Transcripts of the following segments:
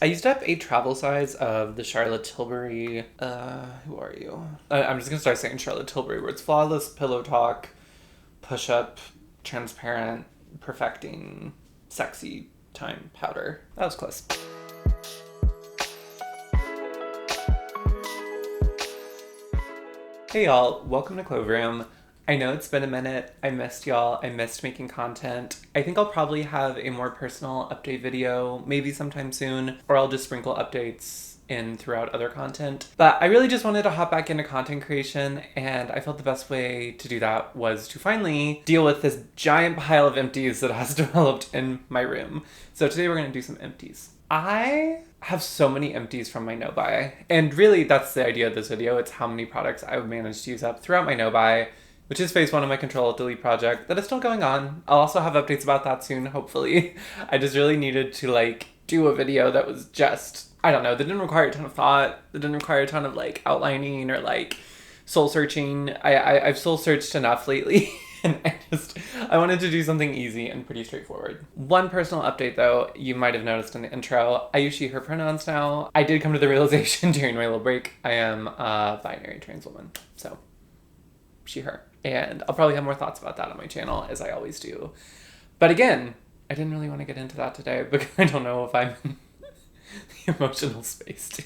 I used up a travel size of the Charlotte Tilbury, who are you? I'm just gonna start saying Charlotte Tilbury words. Flawless Pillow Talk, Push Up, Transparent, Perfecting, Sexy Time Powder. That was close. Hey y'all, welcome to Clove Room. I know it's been a minute. I missed y'all. I missed making content. I think I'll probably have a more personal update video, maybe sometime soon, or I'll just sprinkle updates in throughout other content. But I really just wanted to hop back into content creation, and I felt the best way to do that was to finally deal with this giant pile of empties that has developed in my room. So today we're gonna do some empties. I have so many empties from my no-buy, and really that's the idea of this video. It's how many products I've managed to use up throughout my no-buy, which is phase one of my Control-Alt-Delete project that is still going on. I'll also have updates about that soon, hopefully. I just really needed to do a video that was just, I don't know, that didn't require a ton of thought, that didn't require a ton of outlining or soul searching. I've soul searched enough lately. And I wanted to do something easy and pretty straightforward. One personal update though, you might have noticed in the intro, I use she, her pronouns now. I did come to the realization during my little break, I am a binary trans woman. So, she, her. And I'll probably have more thoughts about that on my channel, as I always do. But again, I didn't really want to get into that today because I don't know if I'm in the emotional space to.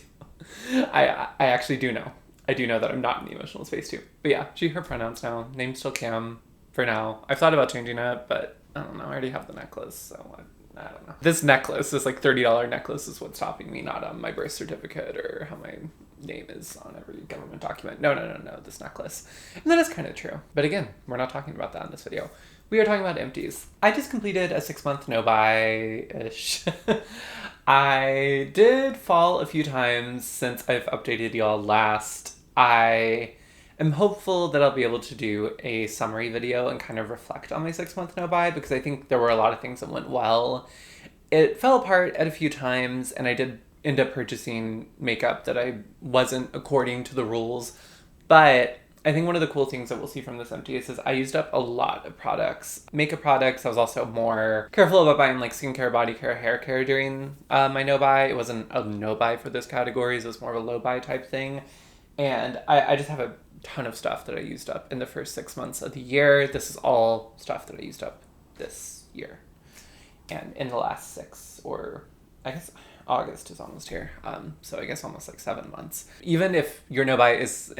I actually do know. I do know that I'm not in the emotional space too. But yeah, she, her pronouns now. Name's still Cam for now. I've thought about changing it, but I don't know. I already have the necklace, so I don't know. This necklace, this $30 necklace is what's stopping me, not my birth certificate or how my name is on every government document. No, this necklace. And that is kind of true. But again, we're not talking about that in this video. We are talking about empties. I just completed a 6-month no-buy-ish. I did fall a few times since I've updated y'all last. I am hopeful that I'll be able to do a summary video and kind of reflect on my 6-month no-buy because I think there were a lot of things that went well. It fell apart at a few times and I did end up purchasing makeup that I wasn't according to the rules. But I think one of the cool things that we'll see from this empty is I used up a lot of products. Makeup products, I was also more careful about buying skincare, body care, hair care during my no-buy. It wasn't a no-buy for those categories. It was more of a low-buy type thing. And I just have a ton of stuff that I used up in the first 6 months of the year. This is all stuff that I used up this year. And in the last 6, or I guess August is almost here. So I guess almost 7 months. Even if your no-buy is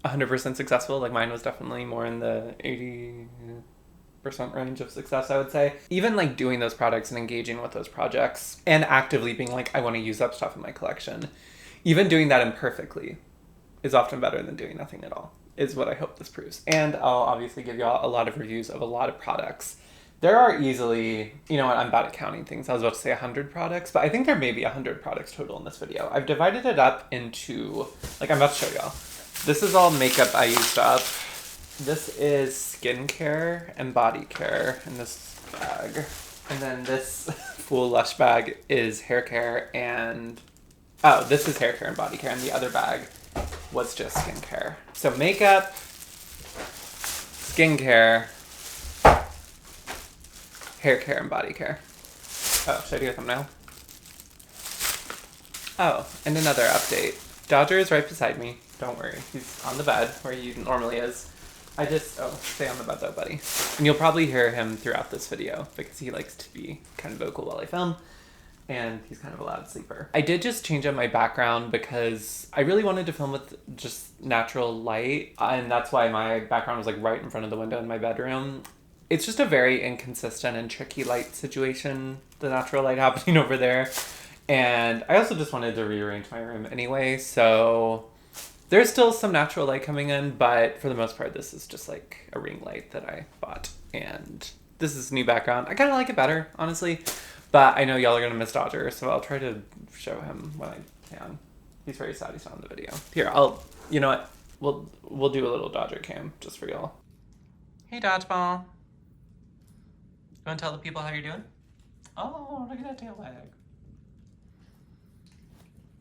100% successful, mine was definitely more in the 80% range of success, I would say. Even doing those products and engaging with those projects and actively being I want to use up stuff in my collection. Even doing that imperfectly is often better than doing nothing at all, is what I hope this proves. And I'll obviously give y'all a lot of reviews of a lot of products. There are easily, you know what, I'm bad at counting things. I was about to say 100 products, but I think there may be 100 products total in this video. I've divided it up into, I'm about to show y'all. This is all makeup I used up. This is skincare and body care in this bag. And then this full Lush bag is hair care and, oh, this is hair care and body care, and the other bag was just skincare. So makeup, skincare, hair care, and body care. Oh, should I do a thumbnail? Oh, and another update. Dodger is right beside me. Don't worry. He's on the bed where he normally is. Stay on the bed though, buddy. And you'll probably hear him throughout this video because he likes to be kind of vocal while I film. And he's kind of a loud sleeper. I did just change up my background because I really wanted to film with just natural light. And that's why my background was right in front of the window in my bedroom. It's just a very inconsistent and tricky light situation, the natural light happening over there. And I also just wanted to rearrange my room anyway, so there's still some natural light coming in, but for the most part, this is just a ring light that I bought. And this is a new background. I kind of like it better, honestly. But I know y'all are going to miss Dodger, so I'll try to show him when I can. He's very sad he's not in the video. Here, you know what? We'll do a little Dodger cam just for y'all. Hey, Dodgeball. You want to tell the people how you're doing? Oh, look at that tail wag.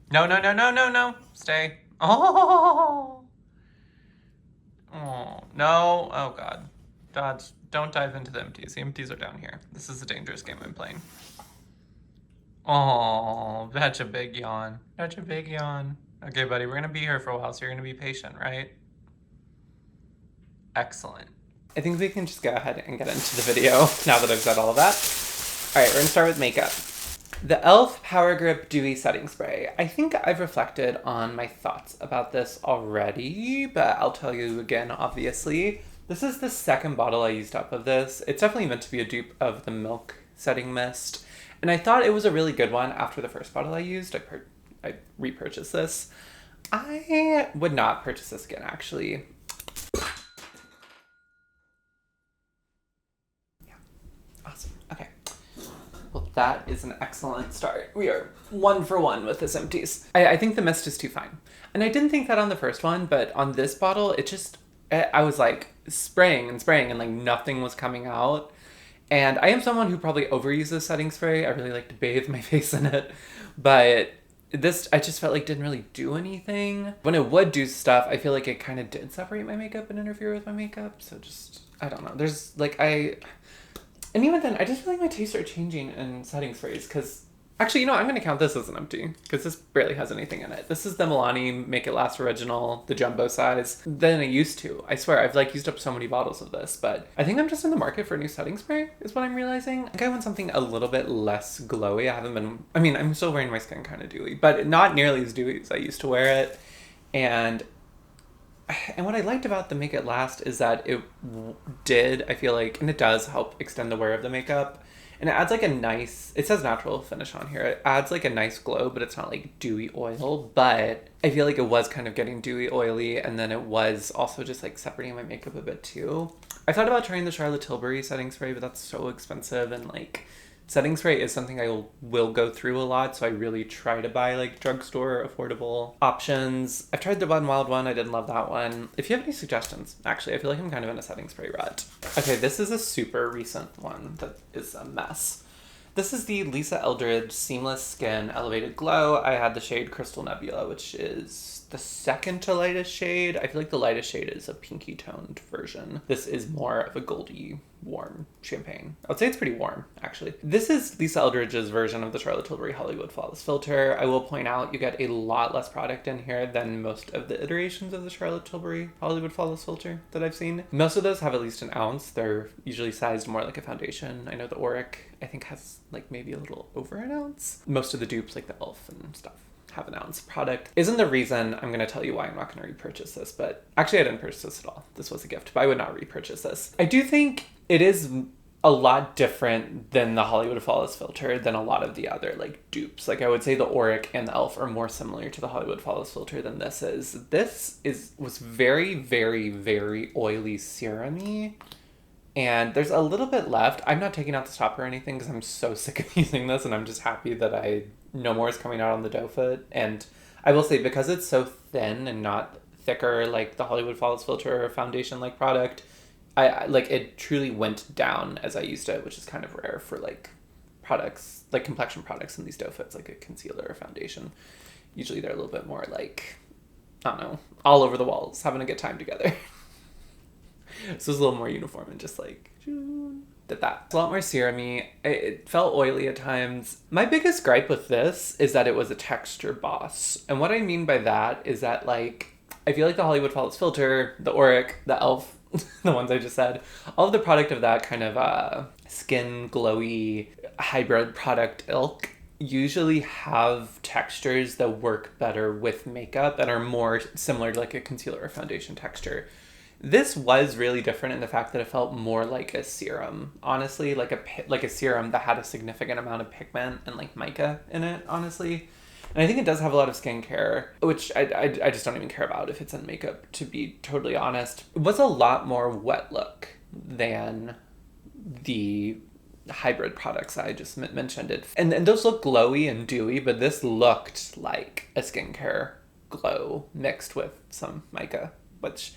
No. Stay. Oh. Oh, no. Oh, God. Dodge, don't dive into the empties. The empties are down here. This is a dangerous game I'm playing. Oh, that's a big yawn. That's a big yawn. Okay, buddy, we're gonna be here for a while, so you're gonna be patient, right? Excellent. I think we can just go ahead and get into the video now that I've said all of that. All right, we're gonna start with makeup. The e.l.f. Power Grip Dewy Setting Spray. I think I've reflected on my thoughts about this already, but I'll tell you again, obviously. This is the second bottle I used up of this. It's definitely meant to be a dupe of the Milk Setting Mist. And I thought it was a really good one after the first bottle I used. I repurchased this. I would not purchase this again, actually. Yeah, awesome. Okay. Well, that is an excellent start. We are 1 for 1 with this empties. I think the mist is too fine. And I didn't think that on the first one, but on this bottle, I was like spraying and like nothing was coming out. And I am someone who probably overuses setting spray. I really like to bathe my face in it. But this, I just felt like didn't really do anything. When it would do stuff, I feel like it kind of did separate my makeup and interfere with my makeup. So just, I don't know. And even then, I just feel like my tastes are changing in setting sprays because actually, I'm going to count this as an empty because this barely has anything in it. This is the Milani Make It Last Original, the jumbo size, than I used to. I swear, I've like used up so many bottles of this, but I think I'm just in the market for a new setting spray is what I'm realizing. I think I want something a little bit less glowy. I'm still wearing my skin kind of dewy, but not nearly as dewy as I used to wear it. And what I liked about the Make It Last is that I feel like, and it does help extend the wear of the makeup. And it adds like it says natural finish on here. It adds like a nice glow, but it's not like dewy oil. But I feel like it was kind of getting dewy oily. And then it was also just like separating my makeup a bit too. I thought about trying the Charlotte Tilbury setting spray, but that's so expensive. And like setting spray is something I will go through a lot. So I really try to buy like drugstore affordable options. I've tried the Wet n Wild one. I didn't love that one. If you have any suggestions, actually, I feel like I'm kind of in a setting spray rut. Okay, this is a super recent one that is a mess. This is the Lisa Eldridge Seamless Skin Elevated Glow. I had the shade Crystal Nebula, which is the second to lightest shade. I feel like the lightest shade is a pinky toned version. This is more of a goldy, warm champagne. I would say it's pretty warm, actually. This is Lisa Eldridge's version of the Charlotte Tilbury Hollywood Flawless Filter. I will point out you get a lot less product in here than most of the iterations of the Charlotte Tilbury Hollywood Flawless Filter that I've seen. Most of those have at least an ounce. They're usually sized more like a foundation. I know the Auric, I think, has like maybe a little over an ounce. Most of the dupes, like the e.l.f. and stuff, have an ounce. Product isn't the reason I'm going to tell you why I'm not going to repurchase this, but actually I didn't purchase this at all. This was a gift, but I would not repurchase this. I do think it is a lot different than the Hollywood Flawless Filter than a lot of the other like dupes. Like I would say the Auric and the e.l.f. are more similar to the Hollywood Flawless Filter than this is. This was very, very, very oily serum-y. And there's a little bit left. I'm not taking out the stopper or anything because I'm so sick of using this and I'm just happy that no more is coming out on the doe foot. And I will say, because it's so thin and not thicker like the Hollywood Flawless Filter or foundation like product, I like it truly went down as I used it, which is kind of rare for like products, like complexion products in these doe foots, like a concealer or foundation. Usually they're a little bit more like, I don't know, all over the walls, having a good time together. So it was a little more uniform and just like did that. It's a lot more serum-y. It felt oily at times. My biggest gripe with this is that it was a texture boss. And what I mean by that is that like I feel like the Hollywood Flawless Filter, the Auric, the e.l.f., the ones I just said, all of the product of that kind of skin glowy hybrid product ilk usually have textures that work better with makeup and are more similar to like a concealer or foundation texture. This was really different in the fact that it felt more like a serum, honestly, like a serum that had a significant amount of pigment and like mica in it, honestly. And I think it does have a lot of skincare, which I just don't even care about if it's in makeup, to be totally honest. It was a lot more wet look than the hybrid products that I just mentioned. And those look glowy and dewy, but this looked like a skincare glow mixed with some mica, which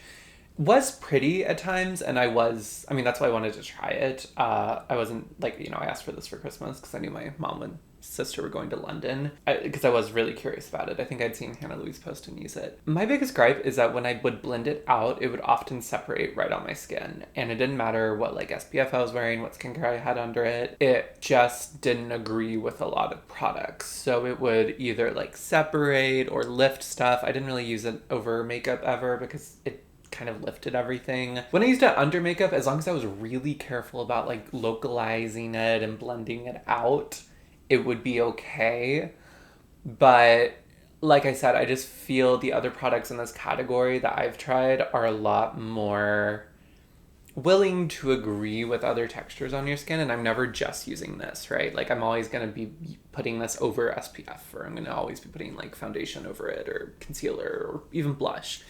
was pretty at times. And that's why I wanted to try it. I wasn't like, I asked for this for Christmas because I knew my mom would sister were going to London, because I was really curious about it. I think I'd seen Hannah Louise post and use it. My biggest gripe is that when I would blend it out, it would often separate right on my skin. And it didn't matter what like SPF I was wearing, what skincare I had under it. It just didn't agree with a lot of products. So it would either like separate or lift stuff. I didn't really use it over makeup ever because it kind of lifted everything. When I used it under makeup, as long as I was really careful about like localizing it and blending it out, it would be okay. But like I said, I just feel the other products in this category that I've tried are a lot more willing to agree with other textures on your skin, and I'm never just using this, right? Like I'm always going to be putting this over SPF, or I'm going to always be putting like foundation over it or concealer or even blush.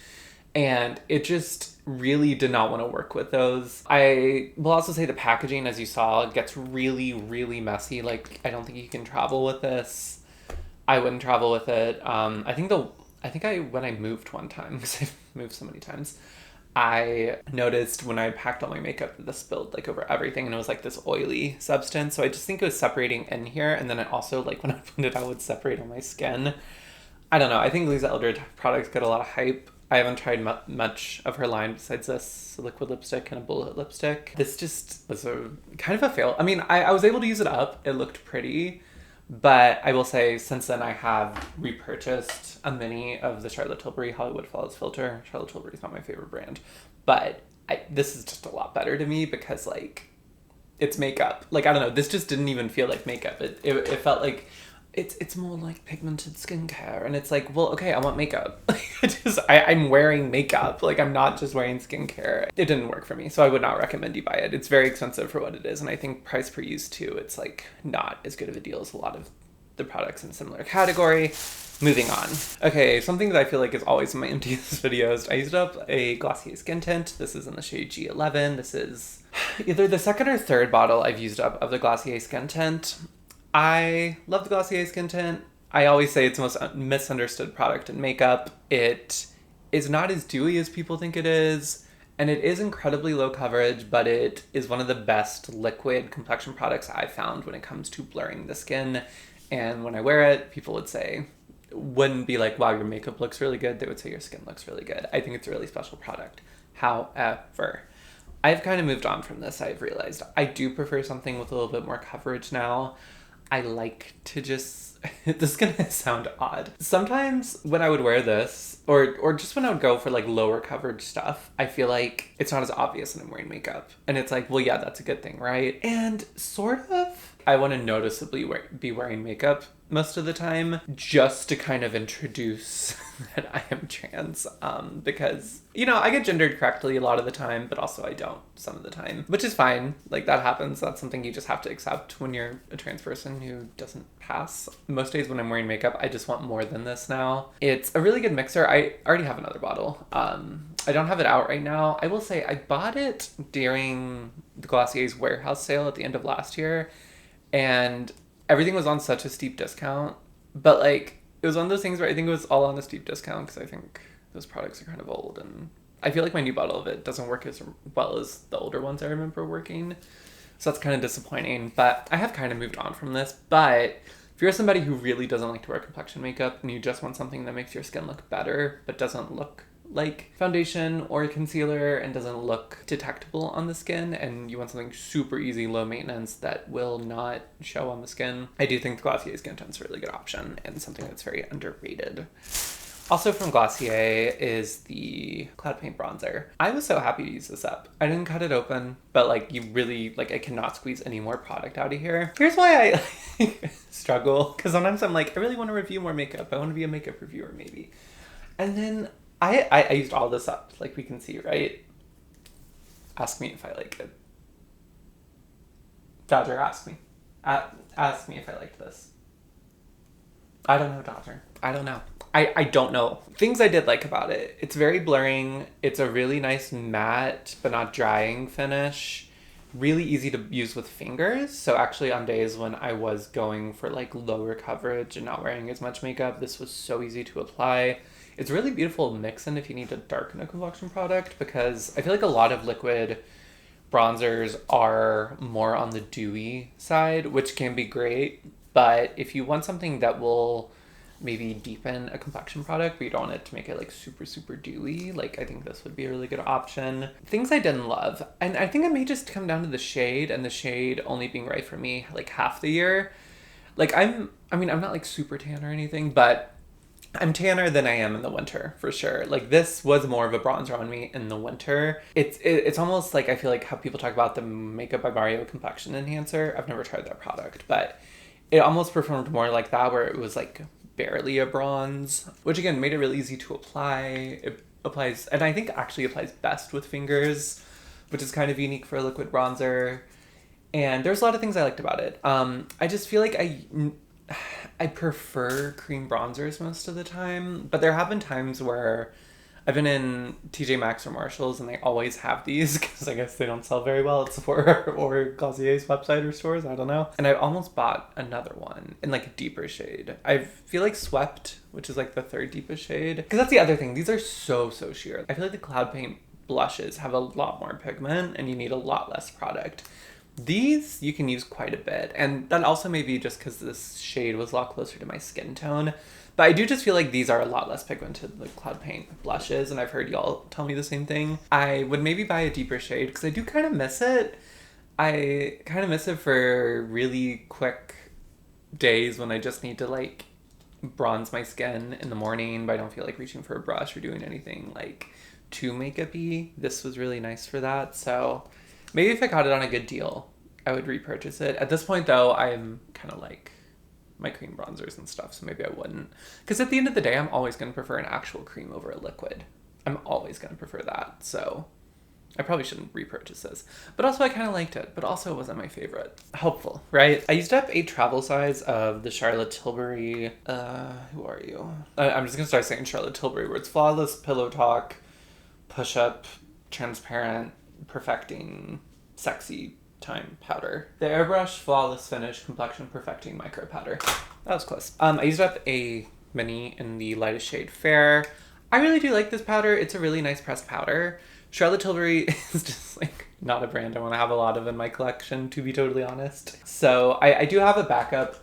And it just really did not want to work with those. I will also say the packaging, as you saw, gets really, really messy. Like, I don't think you can travel with this. I wouldn't travel with it. When I moved one time, because I've moved so many times, I noticed when I packed all my makeup that this spilled like over everything, and it was like this oily substance. So I just think it was separating in here, and then it also, like when I put it out, would separate on my skin. I don't know. I think Lisa Eldridge products get a lot of hype. I haven't tried much of her line besides this liquid lipstick and a bullet lipstick. This just was a kind of a fail. I mean, I was able to use it up. It looked pretty. But I will say, since then, I have repurchased a mini of the Charlotte Tilbury Hollywood Flawless Filter. Charlotte Tilbury is not my favorite brand. But this is just a lot better to me because, like, it's makeup. Like, I don't know. This just didn't even feel like makeup. It felt like... It's more like pigmented skincare, and it's like, well, okay, I want makeup. I'm wearing makeup. Like, I'm not just wearing skincare. It didn't work for me, so I would not recommend you buy it. It's very expensive for what it is, and I think price per use too, it's like not as good of a deal as a lot of the products in a similar category. Moving on. Okay, something that I feel like is always in my empties videos. I used up a Glossier skin tint. This is in the shade G11. This is either the second or third bottle I've used up of the Glossier skin tint. I love the Glossier skin tint. I always say it's the most misunderstood product in makeup. It is not as dewy as people think it is, and it is incredibly low coverage, but it is one of the best liquid complexion products I've found when it comes to blurring the skin. And when I wear it, people wouldn't be like, wow, your makeup looks really good. They would say your skin looks really good. I think it's a really special product. However, I've kind of moved on from this. I've realized I do prefer something with a little bit more coverage now. I like to just, this is gonna sound odd. Sometimes when I would wear this, or just when I would go for like lower coverage stuff, I feel like it's not as obvious that I'm wearing makeup. And it's like, well, yeah, that's a good thing, right? And sort of, I want to noticeably be wearing makeup most of the time just to kind of introduce that I am trans, because, you know, I get gendered correctly a lot of the time, but also I don't some of the time, which is fine. Like, that happens. That's something you just have to accept when you're a trans person who doesn't pass. Most days when I'm wearing makeup, I just want more than this now. It's a really good mixer. I already have another bottle. I don't have it out right now. I will say I bought it during the Glossier's warehouse sale at the end of last year, and everything was on such a steep discount, but like, it was one of those things where I think it was all on a steep discount because I think those products are kind of old, and I feel like my new bottle of it doesn't work as well as the older ones I remember working. So that's kind of disappointing, but I have kind of moved on from this. But if you're somebody who really doesn't like to wear complexion makeup and you just want something that makes your skin look better but doesn't look like foundation or concealer and doesn't look detectable on the skin, and you want something super easy, low maintenance that will not show on the skin, I do think the Glossier skin tint is a really good option and something that's very underrated. Also from Glossier is the Cloud Paint Bronzer. I was so happy to use this up. I didn't cut it open, but like, you really, like, I cannot squeeze any more product out of here. Here's why I struggle, because sometimes I'm like, I really want to review more makeup. I want to be a makeup reviewer maybe. And then I used all this up, like we can see, right? Ask me if I like it. Dodger, ask me. Ask me if I liked this. I don't know, Dodger. I don't know. I don't know. Things I did like about it. It's very blurring. It's a really nice matte, but not drying finish. Really easy to use with fingers. So actually on days when I was going for like lower coverage and not wearing as much makeup, this was so easy to apply. It's a really beautiful mix-in if you need to darken a complexion product, because I feel like a lot of liquid bronzers are more on the dewy side, which can be great. But if you want something that will maybe deepen a complexion product, but you don't want it to make it like super, super dewy, like I think this would be a really good option. Things I didn't love, and I think it may just come down to the shade, and the shade only being right for me like half the year. Like I'm not like super tan or anything, but I'm tanner than I am in the winter for sure. Like this was more of a bronzer on me in the winter. It's almost like I feel like how people talk about the Makeup by Mario complexion enhancer. I've never tried that product, but it almost performed more like that, where it was like barely a bronze, which again made it really easy to apply. It applies, and I think actually applies best with fingers, which is kind of unique for a liquid bronzer. And there's a lot of things I liked about it. I just feel like I prefer cream bronzers most of the time, but there have been times where I've been in TJ Maxx or Marshalls and they always have these because I guess they don't sell very well at Sephora or Glossier's website or stores. I don't know. And I almost bought another one in like a deeper shade. I feel like Swept, which is like the third deepest shade. Because that's the other thing. These are so sheer. I feel like the Cloud Paint blushes have a lot more pigment and you need a lot less product. These you can use quite a bit, and that also may be just because this shade was a lot closer to my skin tone. But I do just feel like these are a lot less pigmented than Cloud Paint blushes, and I've heard y'all tell me the same thing. I would maybe buy a deeper shade because I do kind of miss it. I kind of miss it for really quick days when I just need to like bronze my skin in the morning, but I don't feel like reaching for a brush or doing anything like too makeup-y. This was really nice for that, so maybe if I got it on a good deal, I would repurchase it. At this point, though, I'm kind of like my cream bronzers and stuff, so maybe I wouldn't. Because at the end of the day, I'm always going to prefer an actual cream over a liquid. I'm always going to prefer that, so I probably shouldn't repurchase this. But also, I kind of liked it, but also it wasn't my favorite. Helpful, right? I used up a travel size of the Charlotte Tilbury, who are you? I'm just going to start saying Charlotte Tilbury, where it's Flawless Pillow Talk, Push Up, Transparent, Perfecting Sexy Time Powder. The Airbrush Flawless Finish Complexion Perfecting Micro Powder. That was close. I used up a mini in the lightest shade Fair. I really do like this powder. It's a really nice pressed powder. Charlotte Tilbury is just like not a brand I want to have a lot of in my collection, to be totally honest. So I do have a backup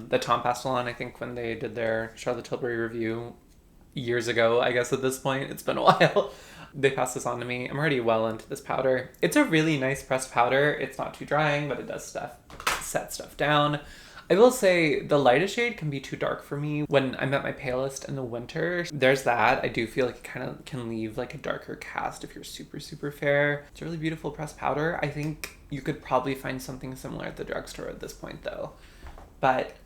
that Tom passed along, I think, when they did their Charlotte Tilbury review years ago, I guess at this point. It's been a while. They passed this on to me. I'm already well into this powder. It's a really nice pressed powder. It's not too drying, but it does set stuff down. I will say the lightest shade can be too dark for me when I'm at my palest in the winter. There's that. I do feel like it kind of can leave like a darker cast if you're super, super fair. It's a really beautiful pressed powder. I think you could probably find something similar at the drugstore at this point though. But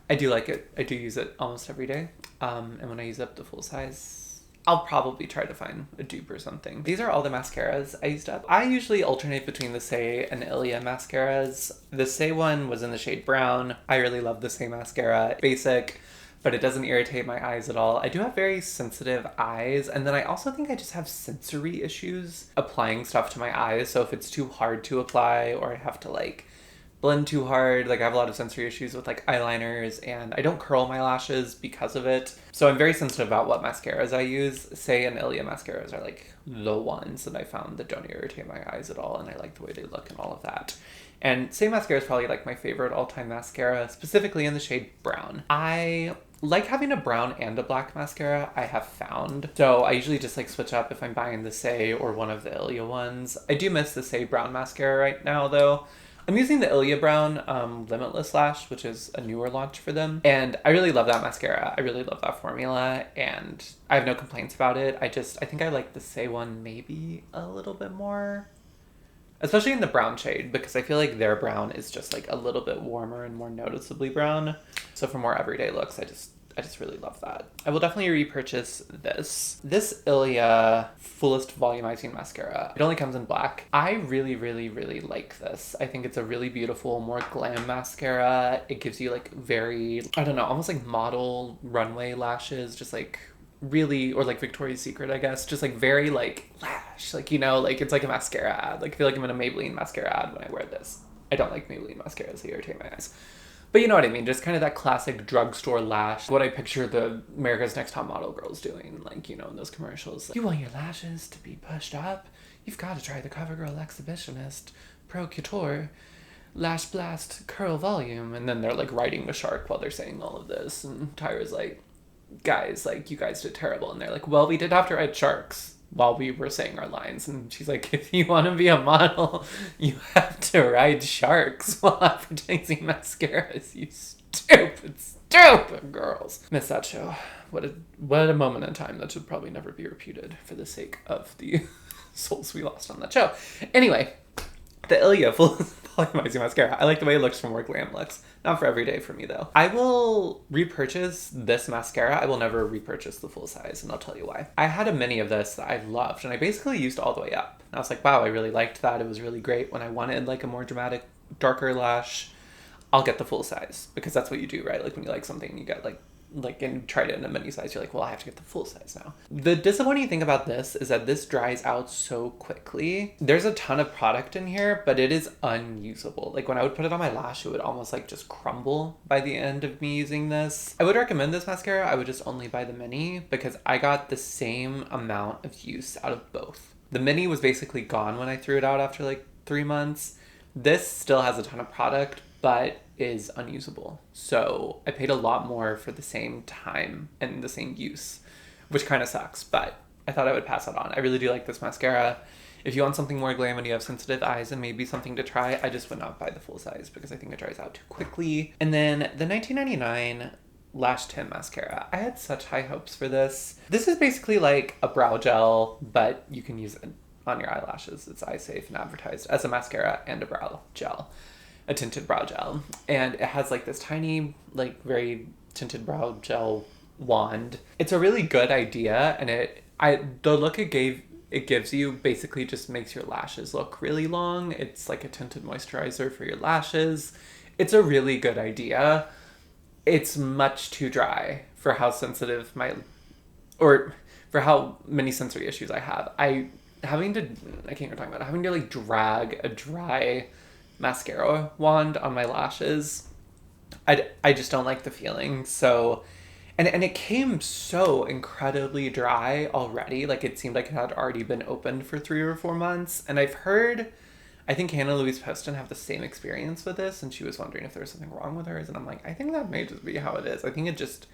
I do like it. I do use it almost every day. And when I use up the full size, I'll probably try to find a dupe or something. These are all the mascaras I used up. I usually alternate between the Say and Ilia mascaras. The Say one was in the shade brown. I really love the Say mascara. Basic, but it doesn't irritate my eyes at all. I do have very sensitive eyes, and then I also think I just have sensory issues applying stuff to my eyes. So if it's too hard to apply or I have to like blend too hard, like I have a lot of sensory issues with like eyeliners, and I don't curl my lashes because of it. So I'm very sensitive about what mascaras I use. Say and Ilia mascaras are like the ones that I found that don't irritate my eyes at all, and I like the way they look and all of that. And Say mascara is probably like my favorite all-time mascara, specifically in the shade brown. I like having a brown and a black mascara, I have found. So I usually just like switch up if I'm buying the Say or one of the Ilia ones. I do miss the Say brown mascara right now though. I'm using the Ilia Brown Limitless Lash, which is a newer launch for them. And I really love that mascara. I really love that formula, and I have no complaints about it. I think I like the Say one maybe a little bit more. Especially in the brown shade, because I feel like their brown is just like a little bit warmer and more noticeably brown. So for more everyday looks, I just really love that. I will definitely repurchase this. This Ilia Fullest Volumizing Mascara. It only comes in black. I really, really, really like this. I think it's a really beautiful, more glam mascara. It gives you like very, I don't know, almost like model runway lashes, just like really, or like Victoria's Secret, I guess, just like very like lash, like, you know, like it's like a mascara ad. Like I feel like I'm in a Maybelline mascara ad when I wear this. I don't like Maybelline mascaras, they irritate my eyes. But you know what I mean, just kind of that classic drugstore lash. What I picture the America's Next Top Model girls doing, like, you know, in those commercials. Like, you want your lashes to be pushed up? You've got to try the CoverGirl Exhibitionist Pro Couture lash blast curl volume. And then they're like riding the shark while they're saying all of this. And Tyra's like, guys, like, you guys did terrible. And they're like, well, we did have to ride sharks while we were saying our lines. And she's like, if you want to be a model, you have to ride sharks while advertising mascaras, you stupid girls. Miss that show. What a moment in time that should probably never be repeated for the sake of the souls we lost on that show. Anyway, the Ilia full volumizing mascara. I like the way it looks for more glam looks. Not for every day for me though. I will repurchase this mascara. I will never repurchase the full size, and I'll tell you why. I had a mini of this that I loved, and I basically used all the way up. And I was like, wow, I really liked that. It was really great. When I wanted like a more dramatic, darker lash, I'll get the full size, because that's what you do, right? Like when you like something, you get like and tried it in a mini size, you're like, well, I have to get the full size now. The disappointing thing about this is that this dries out so quickly. There's a ton of product in here, but it is unusable. Like when I would put it on my lash, it would almost like just crumble by the end of me using this. I would recommend this mascara. I would just only buy the mini because I got the same amount of use out of both. The mini was basically gone when I threw it out after like 3 months. This still has a ton of product, but is unusable. So I paid a lot more for the same time and the same use, which kind of sucks, but I thought I would pass it on. I really do like this mascara. If you want something more glam and you have sensitive eyes and maybe something to try, I just would not buy the full size because I think it dries out too quickly. And then the $19.99 Lash Tint Mascara. I had such high hopes for this. This is basically like a brow gel, but you can use it on your eyelashes. It's eye safe and advertised as a mascara and a brow gel. A tinted brow gel, and it has like this tiny, like very tinted brow gel wand. It's a really good idea, and the look it gives you basically just makes your lashes look really long. It's like a tinted moisturizer for your lashes. It's a really good idea. It's much too dry for how sensitive for how many sensory issues I have. Having to like drag a dry mascara wand on my lashes, I just don't like the feeling. So and it came so incredibly dry already. Like it seemed like it had already been opened for 3 or 4 months. And I've heard, I think Hannah Louise Poston have the same experience with this, and she was wondering if there was something wrong with hers, and I'm like, I think that may just be how it is. I think it just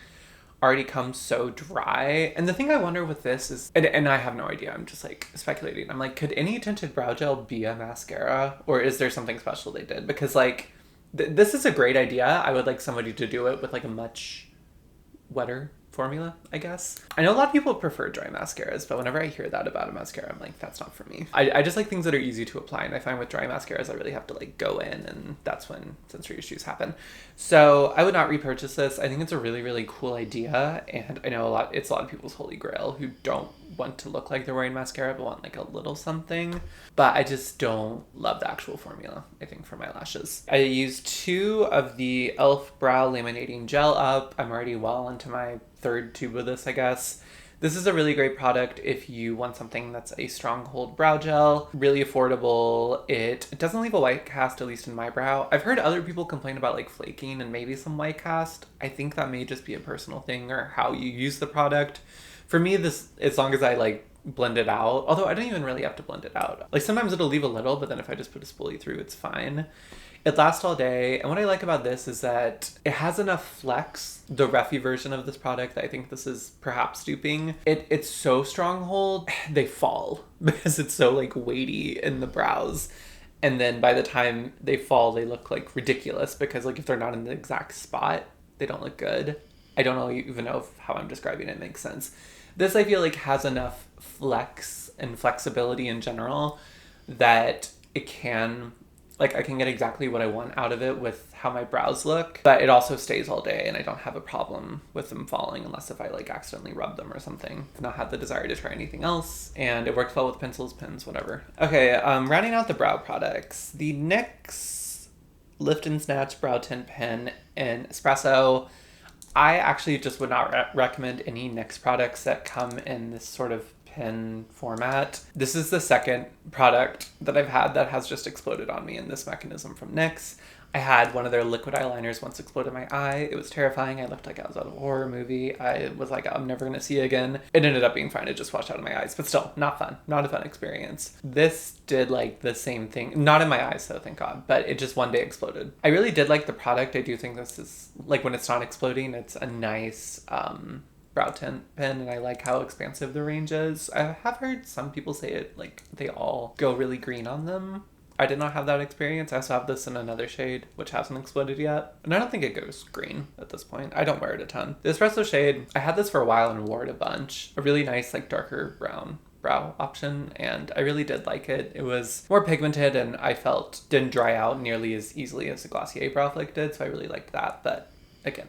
already comes so dry. And the thing I wonder with this is, and I have no idea, I'm just like speculating. I'm like, could any tinted brow gel be a mascara? Or is there something special they did? Because like, this is a great idea. I would like somebody to do it with like a much wetter formula, I guess. I know a lot of people prefer dry mascaras, but whenever I hear that about a mascara, I'm like, that's not for me. I just like things that are easy to apply, and I find with dry mascaras, I really have to like go in, and that's when sensory issues happen. So I would not repurchase this. I think it's a really, really cool idea, and I know it's a lot of people's holy grail who don't want to look like they're wearing mascara, but want like a little something. But I just don't love the actual formula, I think, for my lashes. I used 2 of the e.l.f. Brow Laminating Gel Up. I'm already well into my 3rd tube of this, I guess. This is a really great product if you want something that's a stronghold brow gel. Really affordable. It doesn't leave a white cast, at least in my brow. I've heard other people complain about like flaking and maybe some white cast. I think that may just be a personal thing or how you use the product. For me, this, as long as I like blend it out, although I don't even really have to blend it out. Like sometimes it'll leave a little, but then if I just put a spoolie through, it's fine. It lasts all day, and what I like about this is that it has enough flex. The Refi version of this product, I think this is perhaps duping. It's so stronghold, they fall because it's so like weighty in the brows. And then by the time they fall, they look like ridiculous because like if they're not in the exact spot, they don't look good. I don't even know if how I'm describing it makes sense. This I feel like has enough flex and flexibility in general that it can, like I can get exactly what I want out of it with how my brows look, but it also stays all day and I don't have a problem with them falling unless if I like accidentally rub them or something. I've not had the desire to try anything else, and it works well with pencils, pens, whatever. Okay, rounding out the brow products, the NYX Lift and Snatch Brow Tint Pen in Espresso. I actually just would not recommend any NYX products that come in this sort of pen format. This is the second product that I've had that has just exploded on me in this mechanism from NYX. I had one of their liquid eyeliners once explode in my eye. It was terrifying. I looked like I was out of a horror movie. I was like, I'm never going to see it again. It ended up being fine. It just washed out of my eyes. But still, not fun. Not a fun experience. This did like the same thing. Not in my eyes though, thank God. But it just one day exploded. I really did like the product. I do think this is, like when it's not exploding, it's a nice brow tint pen, and I like how expansive the range is. I have heard some people say it, like they all go really green on them. I did not have that experience. I also have this in another shade, which hasn't exploded yet. And I don't think it goes green at this point. I don't wear it a ton. The espresso shade, I had this for a while and wore it a bunch. A really nice, like darker brown brow option, and I really did like it. It was more pigmented and I felt didn't dry out nearly as easily as the Glossier Brow Flick did, so I really liked that. But again,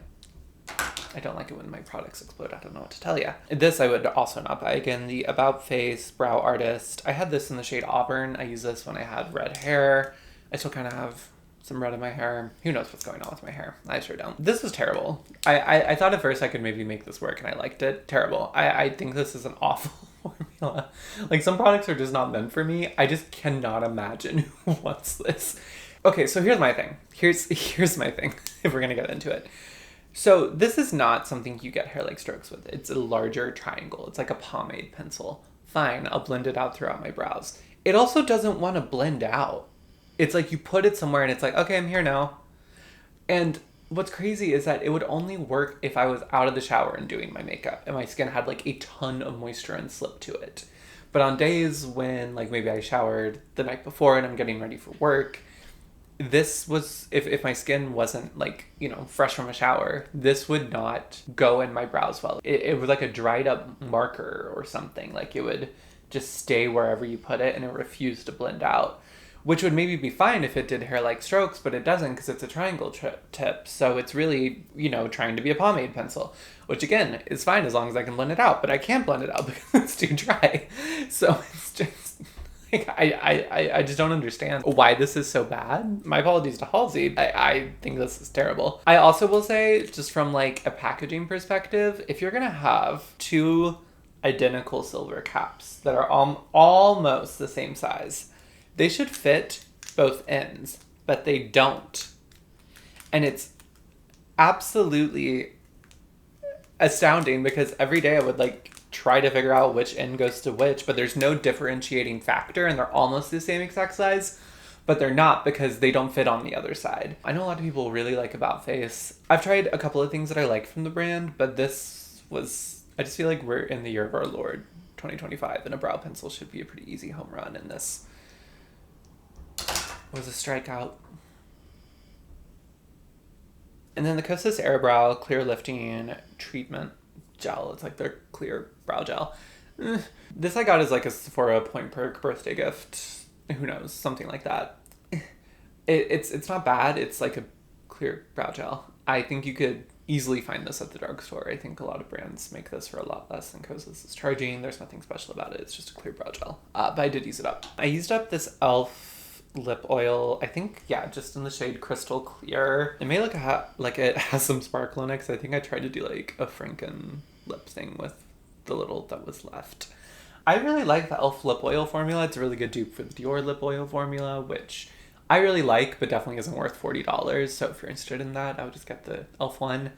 I don't like it when my products explode. I don't know what to tell you. This I would also not buy. Again, the About Face Brow Artist. I had this in the shade Auburn. I used this when I had red hair. I still kind of have some red in my hair. Who knows what's going on with my hair? I sure don't. This was terrible. I thought at first I could maybe make this work and I liked it. Terrible. I think this is an awful formula. Like some products are just not meant for me. I just cannot imagine who wants this. Okay, so here's my thing. Here's my thing, if we're gonna get into it. So this is not something you get hair like strokes with. It's a larger triangle. It's like a pomade pencil. Fine, I'll blend it out throughout my brows. It also doesn't want to blend out. It's like you put it somewhere and it's like, okay, I'm here now. And what's crazy is that it would only work if I was out of the shower and doing my makeup and my skin had like a ton of moisture and slip to it. But on days when like maybe I showered the night before and I'm getting ready for work, this was, if my skin wasn't like, you know, fresh from a shower, this would not go in my brows well. It was like a dried up marker or something. Like it would just stay wherever you put it and it refused to blend out, which would maybe be fine if it did hair like strokes, but it doesn't because it's a triangle tip. So it's really, you know, trying to be a pomade pencil, which again is fine as long as I can blend it out, but I can't blend it out because it's too dry. So it's just... I just don't understand why this is so bad. My apologies to Halsey. I think this is terrible. I also will say, just from like a packaging perspective, if you're gonna have two identical silver caps that are almost the same size, they should fit both ends, but they don't. And it's absolutely astounding because every day I would like try to figure out which end goes to which, but there's no differentiating factor and they're almost the same exact size, but they're not because they don't fit on the other side. I know a lot of people really like About Face. I've tried a couple of things that I like from the brand, but this was, I just feel like we're in the year of our Lord 2025 and a brow pencil should be a pretty easy home run, and this was a strikeout. And then the Kosas Airbrow Clear Lifting Treatment Gel. It's like their clear brow gel. This I got as like a Sephora Point Perk birthday gift. Who knows? Something like that. It's not bad. It's like a clear brow gel. I think you could easily find this at the drugstore. I think a lot of brands make this for a lot less than Kosas is charging. There's nothing special about it. It's just a clear brow gel. But I did use it up. I used up this e.l.f. lip oil, I think, yeah, just in the shade Crystal Clear. It may look like it has some sparkle in it, because I think I tried to do like a Franken lip thing with the little that was left. I really like the e.l.f. lip oil formula. It's a really good dupe for the Dior lip oil formula, which I really like, but definitely isn't worth $40. So if you're interested in that, I would just get the e.l.f. one.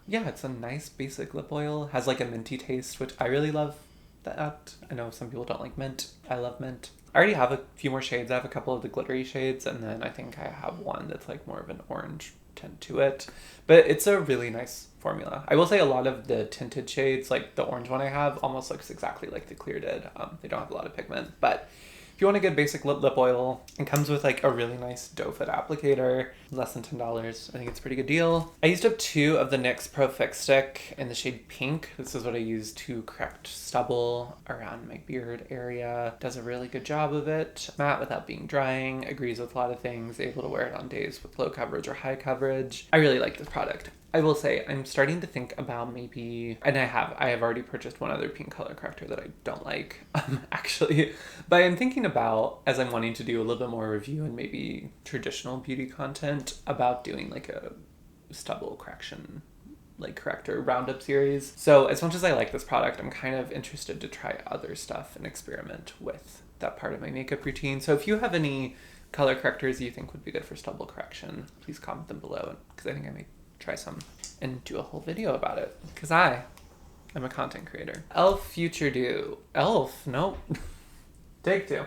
Yeah, it's a nice basic lip oil. Has like a minty taste, which I really love that. I know some people don't like mint. I love mint. I already have a few more shades. I have a couple of the glittery shades, and then I think I have one that's like more of an orange tint to it. But it's a really nice formula. I will say a lot of the tinted shades, like the orange one I have, almost looks exactly like the clear did. They don't have a lot of pigment, but if you want a good basic lip oil, it comes with like a really nice doe foot applicator, less than $10. I think it's a pretty good deal. I used up 2 of the NYX Pro Fix Stick in the shade Pink. This is what I use to correct stubble around my beard area. Does a really good job of it. Matte without being drying, agrees with a lot of things, able to wear it on days with low coverage or high coverage. I really like this product. I will say I'm starting to think about maybe, and I have already purchased one other pink color corrector that I don't like, actually, but I'm thinking about, as I'm wanting to do a little bit more review and maybe traditional beauty content, about doing like a stubble correction, like corrector roundup series. So as much as I like this product, I'm kind of interested to try other stuff and experiment with that part of my makeup routine. So if you have any color correctors you think would be good for stubble correction, please comment them below, because I think I may try some and do a whole video about it, because I'm a content creator. e.l.f. Future Dew. e.l.f. Nope. Take two.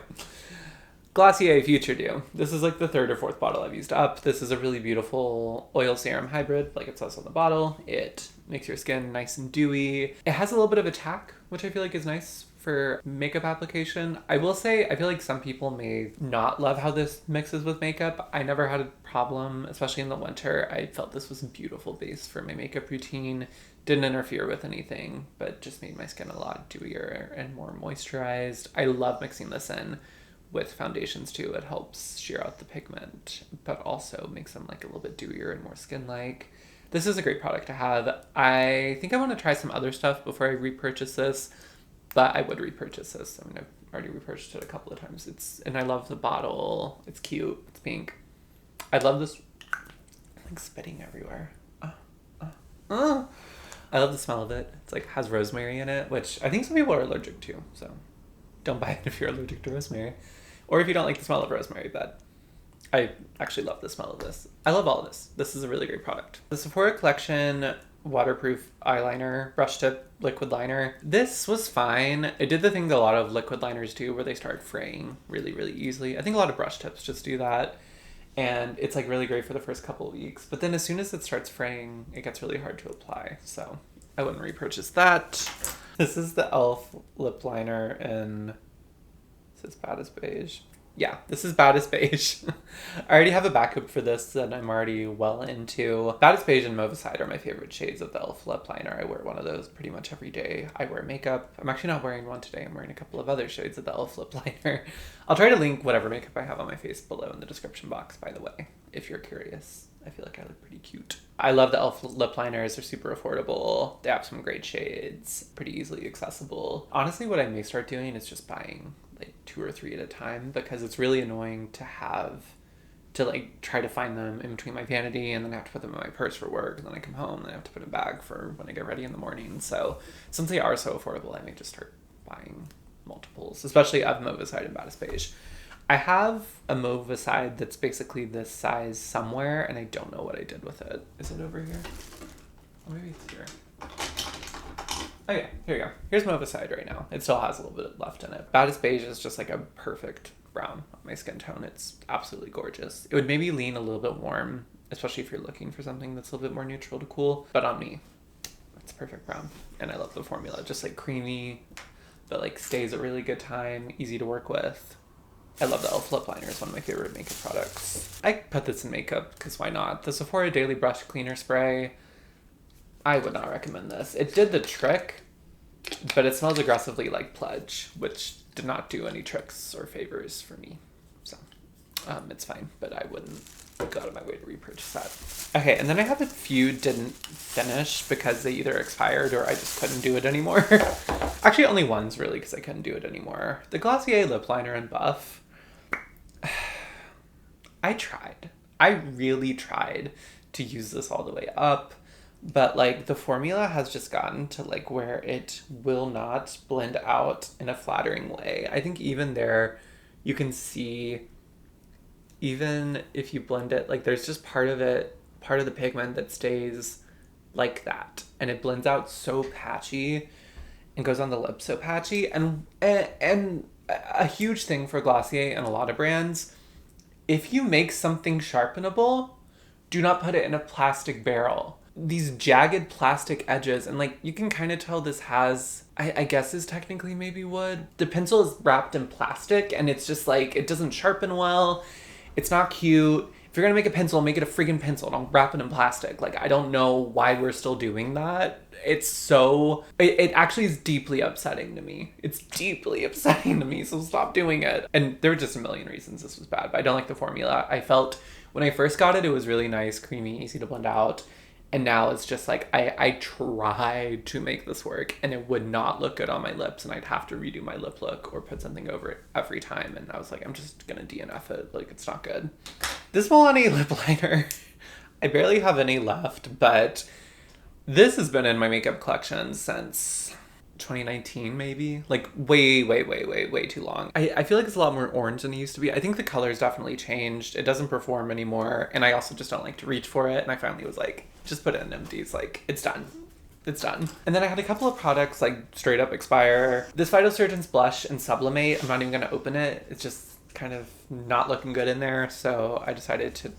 Glossier Future Dew. This is like the third or fourth bottle I've used up. This is a really beautiful oil serum hybrid, like it says on the bottle. It makes your skin nice and dewy. It has a little bit of attack, which I feel like is nice for makeup application. I will say, I feel like some people may not love how this mixes with makeup. I never had a problem, especially in the winter. I felt this was a beautiful base for my makeup routine. Didn't interfere with anything, but just made my skin a lot dewier and more moisturized. I love mixing this in with foundations too. It helps sheer out the pigment, but also makes them like a little bit dewier and more skin-like. This is a great product to have. I think I want to try some other stuff before I repurchase this, but I would repurchase this. I mean, I've already repurchased it a couple of times. And I love the bottle. It's cute. It's pink. I love this. I'm like spitting everywhere. I love the smell of it. It's like has rosemary in it, which I think some people are allergic to. So don't buy it if you're allergic to rosemary, or if you don't like the smell of rosemary. But I actually love the smell of this. I love all of this. This is a really great product. The Sephora Collection waterproof eyeliner brush tip liquid liner. This was fine. It did the thing that a lot of liquid liners do where they start fraying really, really easily. I think a lot of brush tips just do that. And it's like really great for the first couple of weeks. But then as soon as it starts fraying, it gets really hard to apply. So I wouldn't repurchase that. This is the e.l.f. lip liner in, is this Bad as Beige? Yeah, this is Bad as Beige. I already have a backup for this that I'm already well into. Bad as Beige and Mauve Side are my favorite shades of the e.l.f. lip liner. I wear one of those pretty much every day. I wear makeup. I'm actually not wearing one today. I'm wearing a couple of other shades of the e.l.f. lip liner. I'll try to link whatever makeup I have on my face below in the description box, by the way, if you're curious. I feel like I look pretty cute. I love the e.l.f. lip liners. They're super affordable. They have some great shades, pretty easily accessible. Honestly, what I may start doing is just buying like 2 or 3 at a time, because it's really annoying to like try to find them in between my vanity and then I have to put them in my purse for work, and then I come home and I have to put a bag for when I get ready in the morning. So since they are so affordable, I may just start buying multiples, especially of Mauve Side and Bad as Beige. I have a Mauve Side that's basically this size somewhere, and I don't know what I did with it. Is it over here? Or maybe it's here. Okay, here we go. Here's Mauve Side right now. It still has a little bit left in it. Bad as Beige is just like a perfect brown on my skin tone. It's absolutely gorgeous. It would maybe lean a little bit warm, especially if you're looking for something that's a little bit more neutral to cool. But on me, it's perfect brown. And I love the formula. Just like creamy, but like stays a really good time, easy to work with. I love the e.l.f. lip liner. It's one of my favorite makeup products. I put this in makeup because why not? The Sephora Daily Brush Cleaner Spray. I would not recommend this. It did the trick, but it smells aggressively like Pledge, which did not do any tricks or favors for me. So it's fine, but I wouldn't go out of my way to repurchase that. Okay, and then I have a few didn't finish because they either expired or I just couldn't do it anymore. Actually, only one's really because I couldn't do it anymore. The Glossier lip liner in Buff. I tried. I really tried to use this all the way up. But like the formula has just gotten to like where it will not blend out in a flattering way. I think even there you can see, even if you blend it, like there's just part of the pigment that stays like that. And it blends out so patchy and goes on the lips so patchy. And a huge thing for Glossier and a lot of brands, if you make something sharpenable, do not put it in a plastic barrel. These jagged plastic edges, and like you can kind of tell this has, I guess is technically maybe wood. The pencil is wrapped in plastic and it's just like, it doesn't sharpen well. It's not cute. If you're gonna make a pencil, make it a freaking pencil. Don't wrap it in plastic. Like, I don't know why we're still doing that. It's so, it actually is deeply upsetting to me. It's deeply upsetting to me, so stop doing it. And there were just a million reasons this was bad, but I don't like the formula. I felt when I first got it, it was really nice, creamy, easy to blend out. And now it's just like, I tried to make this work and it would not look good on my lips, and I'd have to redo my lip look or put something over it every time. And I was like, I'm just gonna DNF it. Like, it's not good. This Milani lip liner, I barely have any left, but this has been in my makeup collection since 2019 maybe, like way too long. I feel like it's a lot more orange than it used to be. I think the color's definitely changed. It doesn't perform anymore, and I also just don't like to reach for it, and I finally was like, just put it in empties, like it's done. It's done. And then I had a couple of products like straight up expire. This Phytosurgeon's blush and sublimate, I'm not even gonna open it. It's just kind of not looking good in there, so I decided to,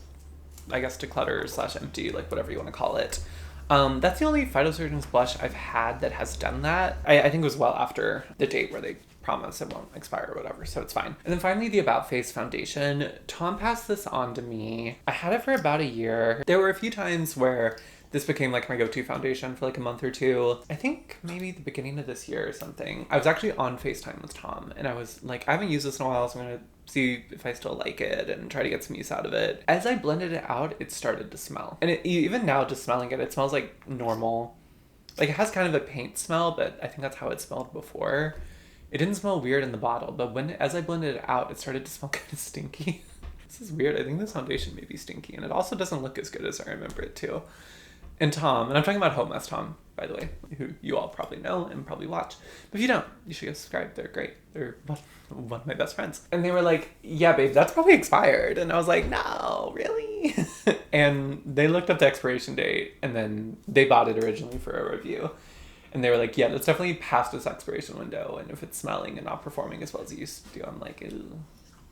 I guess, declutter / empty, like whatever you want to call it. That's the only Phytosurgeon's blush I've had that has done that. I think it was well after the date where they promise it won't expire or whatever, so it's fine. And then finally, the About Face foundation. Tom passed this on to me. I had it for about a year. There were a few times where this became like my go-to foundation for like a month or two. I think maybe the beginning of this year or something. I was actually on FaceTime with Tom, and I was like, I haven't used this in a while, so I'm gonna see if I still like it and try to get some use out of it. As I blended it out, it started to smell. And even now, just smelling it, it smells like normal. Like, it has kind of a paint smell, but I think that's how it smelled before. It didn't smell weird in the bottle, but as I blended it out, it started to smell kind of stinky. This is weird. I think this foundation may be stinky, and it also doesn't look as good as I remember it too. And Tom, and I'm talking about Home Mess Tom, by the way, who you all probably know and probably watch. But if you don't, you should go subscribe. They're great. They're one of my best friends. And they were like, yeah, babe, that's probably expired. And I was like, no, really? And they looked up the expiration date, and then they bought it originally for a review. And they were like, yeah, that's definitely past its expiration window. And if it's smelling and not performing as well as it used to do, I'm like, ew.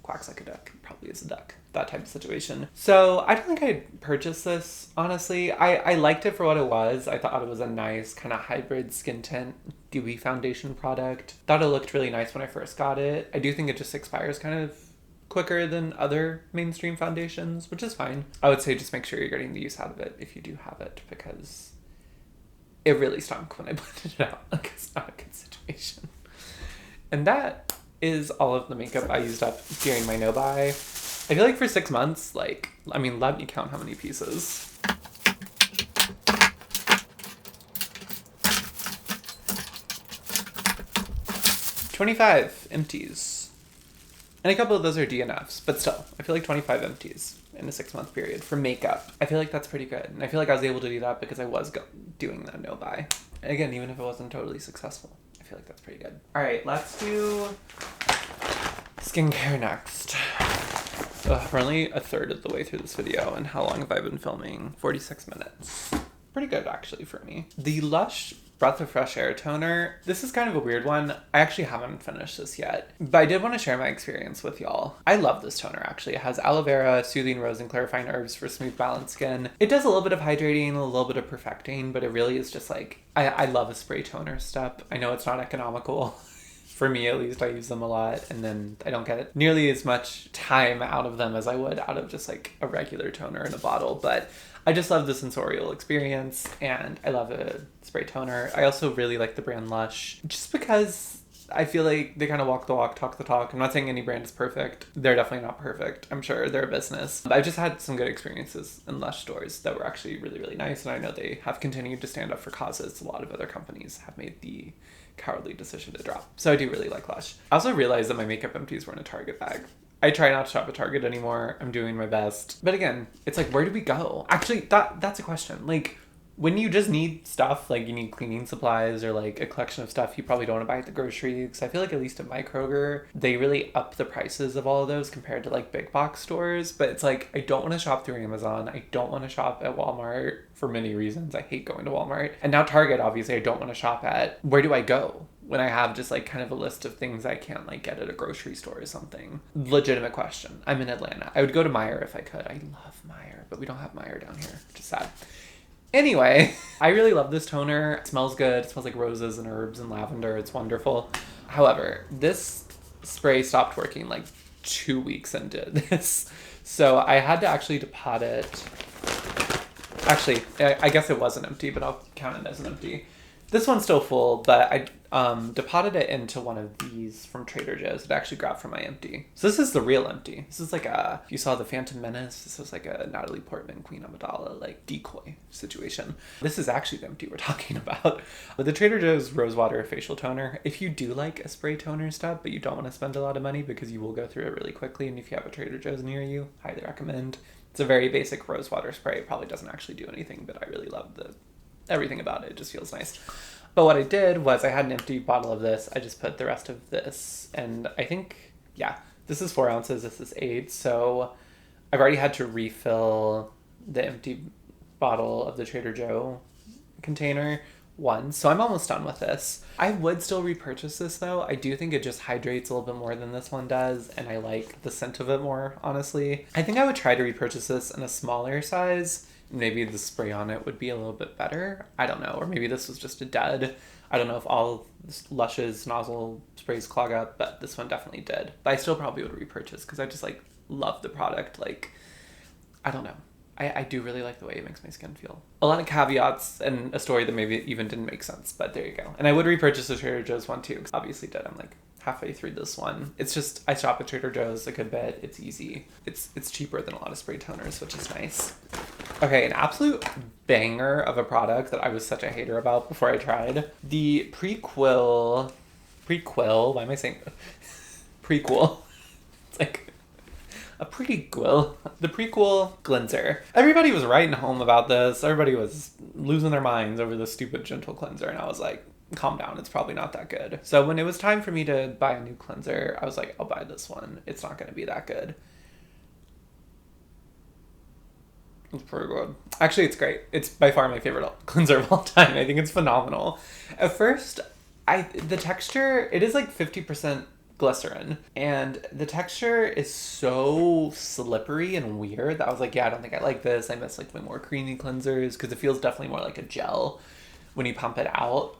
Quacks like a duck, probably is a duck, that type of situation. So I don't think I'd purchase this, honestly. I liked it for what it was. I thought it was a nice kind of hybrid skin tint dewy foundation product. Thought it looked really nice when I first got it. I do think it just expires kind of quicker than other mainstream foundations, which is fine. I would say just make sure you're getting the use out of it if you do have it, because it really stunk when I blended it out. Like, it's not a good situation. And that is all of the makeup I used up during my no-buy. I feel like for 6 months, like, I mean, let me count how many pieces. 25 empties. And a couple of those are DNFs, but still, I feel like 25 empties in a 6-month period for makeup. I feel like that's pretty good. And I feel like I was able to do that because I was doing that no-buy. Again, even if it wasn't totally successful, I feel like that's pretty good. All right, let's do skincare next. We're only a third of the way through this video, and how long have I been filming? 46 minutes. Pretty good, actually, for me. The Lush Breath of Fresh Air toner. This is kind of a weird one. I actually haven't finished this yet, but I did want to share my experience with y'all. I love this toner, actually. It has aloe vera, soothing rose, and clarifying herbs for smooth, balanced skin. It does a little bit of hydrating, a little bit of perfecting, but it really is just like, I love a spray toner step. I know it's not economical. For me, at least, I use them a lot, and then I don't get nearly as much time out of them as I would out of just like a regular toner in a bottle, but I just love the sensorial experience, and I love a spray toner. I also really like the brand Lush, just because I feel like they kind of walk the walk, talk the talk. I'm not saying any brand is perfect. They're definitely not perfect. I'm sure they're a business. But I've just had some good experiences in Lush stores that were actually really, really nice, and I know they have continued to stand up for causes a lot of other companies have made the cowardly decision to drop. So I do really like Lush. I also realized that my makeup empties were in a Target bag. I try not to shop at Target anymore. I'm doing my best. But again, it's like, where do we go? Actually, that's a question. Like, when you just need stuff, like you need cleaning supplies or like a collection of stuff you probably don't want to buy at the grocery, because I feel like at least at my Kroger, they really up the prices of all of those compared to like big box stores. But it's like, I don't want to shop through Amazon. I don't want to shop at Walmart for many reasons. I hate going to Walmart. And now Target, obviously, I don't want to shop at. Where do I go when I have just like kind of a list of things I can't like get at a grocery store or something? Legitimate question. I'm in Atlanta. I would go to Meijer if I could. I love Meijer, but we don't have Meijer down here, which is sad. Anyway, I really love this toner. It smells good. It smells like roses and herbs and lavender. It's wonderful. However, this spray stopped working like 2 weeks into this. So I had to actually depot it. Actually, I guess it wasn't empty, but I'll count it as an empty. This one's still full, but I deposited it into one of these from Trader Joe's. It actually grabbed from my empty. So this is the real empty. This is like if you saw The Phantom Menace, this was like a Natalie Portman, Queen Amidala, like decoy situation. This is actually the empty we're talking about. But the Trader Joe's Rosewater Facial Toner, if you do like a spray toner stuff, but you don't want to spend a lot of money because you will go through it really quickly, and if you have a Trader Joe's near you, highly recommend. It's a very basic rosewater spray. It probably doesn't actually do anything, but I really love everything about it. It just feels nice. But what I did was I had an empty bottle of this. I just put the rest of this. And I think, yeah, this is 4 ounces. This is 8. So I've already had to refill the empty bottle of the Trader Joe container once. So I'm almost done with this. I would still repurchase this though. I do think it just hydrates a little bit more than this one does. And I like the scent of it more, honestly. I think I would try to repurchase this in a smaller size. Maybe the spray on it would be a little bit better. I don't know. Or maybe this was just a dud. I don't know if all Lush's nozzle sprays clog up, but this one definitely did. But I still probably would repurchase because I just like love the product. Like, I don't know. I do really like the way it makes my skin feel. A lot of caveats and a story that maybe even didn't make sense, but there you go. And I would repurchase the Trader Joe's one too, because obviously did. I'm like halfway through this one. It's just, I shop at Trader Joe's a good bit. It's easy. It's cheaper than a lot of spray toners, which is nice. Okay, an absolute banger of a product that I was such a hater about before I tried. The prequel, why am I saying prequel? It's like a prequel. The prequel cleanser. Everybody was writing home about this. Everybody was losing their minds over the stupid gentle cleanser. And I was like, calm down. It's probably not that good. So when it was time for me to buy a new cleanser, I was like, I'll buy this one. It's not going to be that good. It's pretty good. Actually, it's great. It's by far my favorite cleanser of all time. I think it's phenomenal. At first, the texture, it is like 50% glycerin, and the texture is so slippery and weird that I was like, yeah, I don't think I like this. I miss like my more creamy cleansers because it feels definitely more like a gel when you pump it out.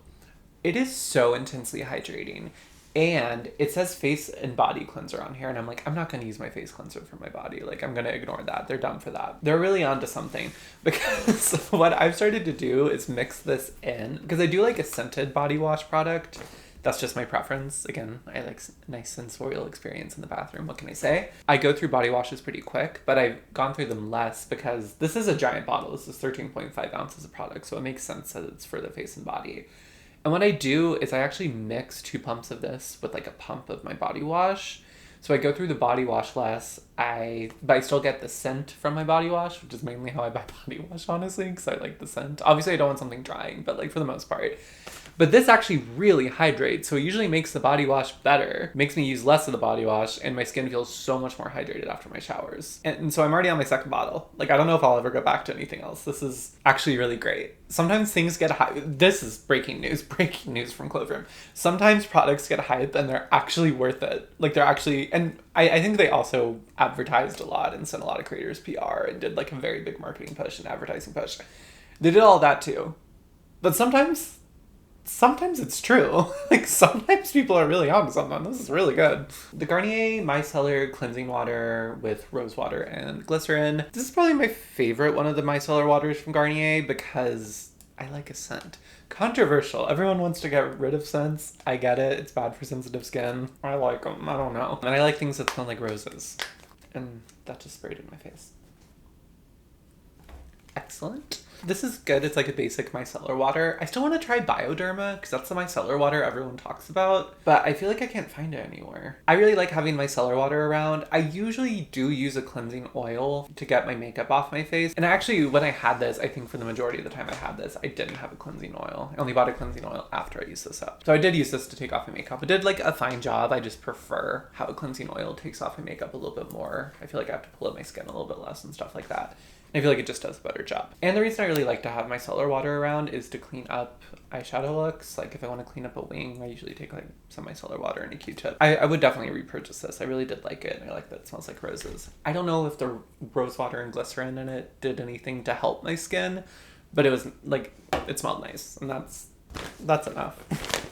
It is so intensely hydrating. And it says face and body cleanser on here. And I'm like, I'm not going to use my face cleanser for my body. Like, I'm going to ignore that. They're dumb for that. They're really onto something. Because what I've started to do is mix this in. Because I do like a scented body wash product. That's just my preference. Again, I like a nice sensorial experience in the bathroom. What can I say? I go through body washes pretty quick, but I've gone through them less because this is a giant bottle. This is 13.5 ounces of product. So it makes sense that it's for the face and body. And what I do is I actually mix 2 pumps of this with like a pump of my body wash. So I go through the body wash less, but I still get the scent from my body wash, which is mainly how I buy body wash, honestly, because I like the scent. Obviously, I don't want something drying, but like for the most part. But this actually really hydrates, so it usually makes the body wash better, makes me use less of the body wash, and my skin feels so much more hydrated after my showers. And so I'm already on my second bottle. Like, I don't know if I'll ever go back to anything else. This is actually really great. Sometimes things get hype. This is breaking news from Cloverham. Sometimes products get hype and they're actually worth it. Like, they're actually, and I think they also advertised a lot and sent a lot of creators PR and did like a very big marketing push and advertising push. They did all that too. But sometimes it's true. Like, sometimes people are really on something. This is really good. The Garnier Micellar Cleansing Water with rose water and glycerin. This is probably my favorite one of the micellar waters from Garnier because I like a scent. Controversial. Everyone wants to get rid of scents. I get it. It's bad for sensitive skin. I like them. I don't know. And I like things that smell like roses. And that just sprayed in my face. Excellent. This is good. It's like a basic micellar water. I still want to try Bioderma because that's the micellar water everyone talks about, but I feel like I can't find it anywhere. I really like having micellar water around. I usually do use a cleansing oil to get my makeup off my face. And actually, when I had this, I think for the majority of the time I had this, I didn't have a cleansing oil. I only bought a cleansing oil after I used this up. So I did use this to take off my makeup. It did like a fine job. I just prefer how a cleansing oil takes off my makeup a little bit more. I feel like I have to pull up my skin a little bit less and stuff like that. I feel like it just does a better job. And the reason I really like to have micellar water around is to clean up eyeshadow looks. Like if I want to clean up a wing, I usually take like some micellar water and a Q-tip. I would definitely repurchase this. I really did like it, and I like that it smells like roses. I don't know if the rose water and glycerin in it did anything to help my skin, but it was like, it smelled nice, and that's enough.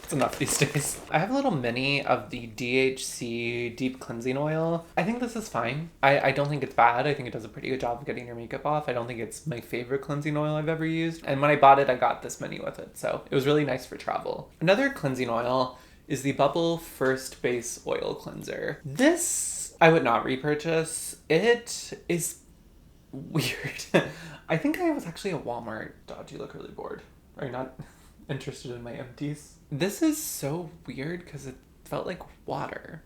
It's enough these days. I have a little mini of the DHC Deep Cleansing Oil. I think this is fine. I don't think it's bad. I think it does a pretty good job of getting your makeup off. I don't think it's my favorite cleansing oil I've ever used. And when I bought it, I got this mini with it. So it was really nice for travel. Another cleansing oil is the Bubble First Base Oil Cleanser. This I would not repurchase. It is weird. I think I was actually at Walmart. Dodgy, look really bored. Are you not interested in my empties? This is so weird because it felt like water.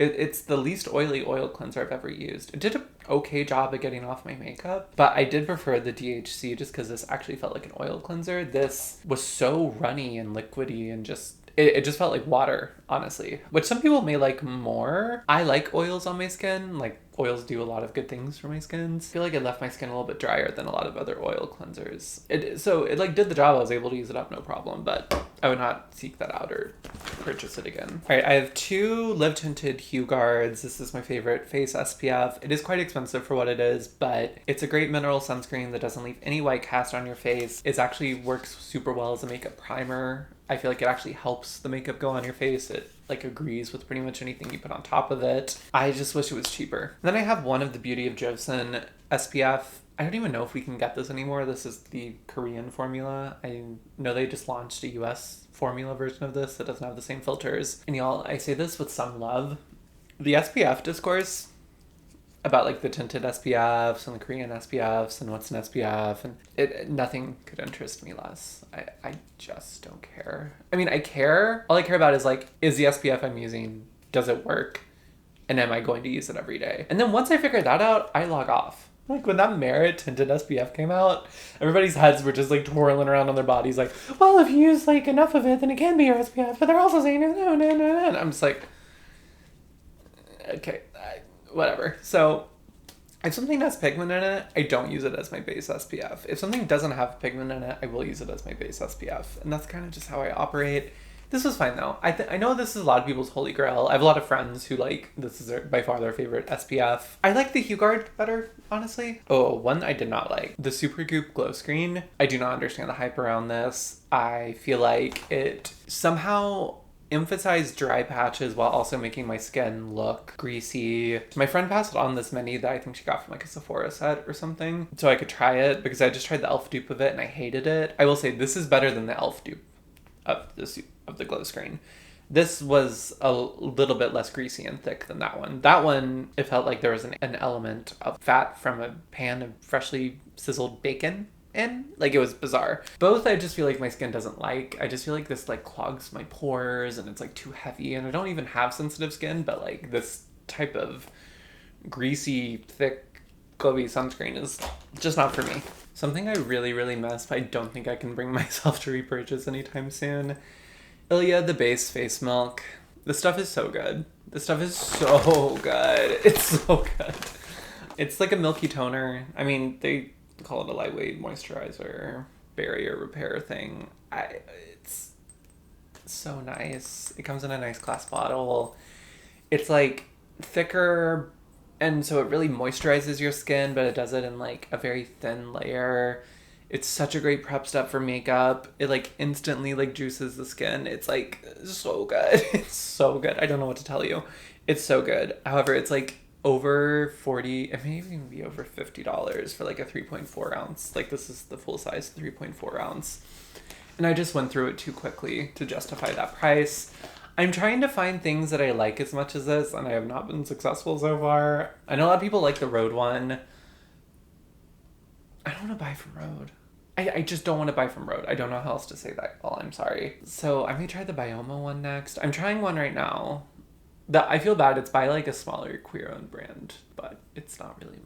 It's the least oily oil cleanser I've ever used. It did an okay job at getting off my makeup, but I did prefer the DHC just because this actually felt like an oil cleanser. This was so runny and liquidy and just it just felt like water, honestly, which some people may like more. I like oils on my skin. Like, oils do a lot of good things for my skin. I feel like it left my skin a little bit drier than a lot of other oil cleansers. So it like did the job. I was able to use it up no problem, but I would not seek that out or purchase it again. All right, I have 2 Live Tinted Hue Guards. This is my favorite face SPF. It is quite expensive for what it is, but it's a great mineral sunscreen that doesn't leave any white cast on your face. It actually works super well as a makeup primer. I feel like it actually helps the makeup go on your face. It like agrees with pretty much anything you put on top of it. I just wish it was cheaper. Then I have one of the Beauty of Joseon SPF. I don't even know if we can get this anymore. This is the Korean formula. I know they just launched a US formula version of this that doesn't have the same filters. And y'all, I say this with some love. The SPF discourse about like the tinted SPFs and the Korean SPFs and what's an SPF, and nothing could interest me less. I just don't care. I mean, I care. All I care about is like, is the SPF I'm using, does it work? And am I going to use it every day? And then once I figure that out, I log off. Like when that Merit tinted SPF came out, everybody's heads were just like twirling around on their bodies like, well, if you use like enough of it, then it can be your SPF. But they're also saying no. And I'm just like, okay, whatever. So if something has pigment in it, I don't use it as my base SPF. If something doesn't have pigment in it, I will use it as my base SPF. And that's kind of just how I operate. This was fine though. I know this is a lot of people's holy grail. I have a lot of friends who like, this is by far their favorite SPF. I like the Hue Guard better, honestly. Oh, one I did not like. The Supergoop Glow Screen. I do not understand the hype around this. I feel like it somehow emphasized dry patches while also making my skin look greasy. My friend passed on this mini that I think she got from like a Sephora set or something, so I could try it because I just tried the e.l.f. dupe of it and I hated it. I will say this is better than the e.l.f. dupe of the glow screen. This was a little bit less greasy and thick than that one. That one, it felt like there was an element of fat from a pan of freshly sizzled bacon in. Like, it was bizarre. Both I just feel like my skin doesn't like. I just feel like this like clogs my pores and it's like too heavy, and I don't even have sensitive skin, but like this type of greasy, thick, glowy sunscreen is just not for me. Something I really, really miss, but I don't think I can bring myself to repurchase anytime soon. Ilia the Base Face Milk. This stuff is so good. This stuff is so good. It's so good. It's like a milky toner. I mean, they call it a lightweight moisturizer, barrier repair thing. It's so nice. It comes in a nice glass bottle. It's like thicker, and so it really moisturizes your skin, but it does it in like a very thin layer. It's such a great prep step for makeup. It like instantly like juices the skin. It's like so good. It's so good. I don't know what to tell you. It's so good. However, it's like over 40, it may even be over $50 for like a 3.4 ounce. Like, this is the full size 3.4 ounce. And I just went through it too quickly to justify that price. I'm trying to find things that I like as much as this, and I have not been successful so far. I know a lot of people like the Rhode one. I don't want to buy from Rhode. I just don't want to buy from Rhode. I don't know how else to say that. Oh, I'm sorry. So I may try the Bioma one next. I'm trying one right now. I feel bad. It's by like a smaller queer-owned brand, but it's not really,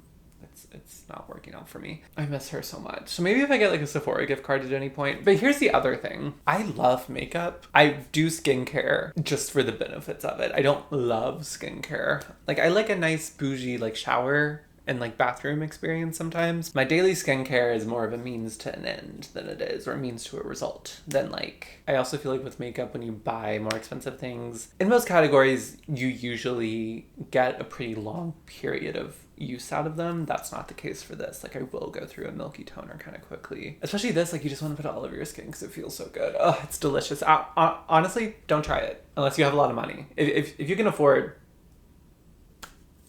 it's not working out for me. I miss her so much. So maybe if I get like a Sephora gift card at any point. But here's the other thing. I love makeup. I do skincare just for the benefits of it. I don't love skincare. Like, I like a nice bougie like shower and like bathroom experience sometimes. My daily skincare is more of a means to an end than it is, or a means to a result. Then like, I also feel like with makeup, when you buy more expensive things, in most categories, you usually get a pretty long period of use out of them. That's not the case for this. Like, I will go through a milky toner kind of quickly. Especially this, like, you just want to put it all over your skin because it feels so good. Oh, it's delicious. Honestly, don't try it unless you have a lot of money. If you can afford,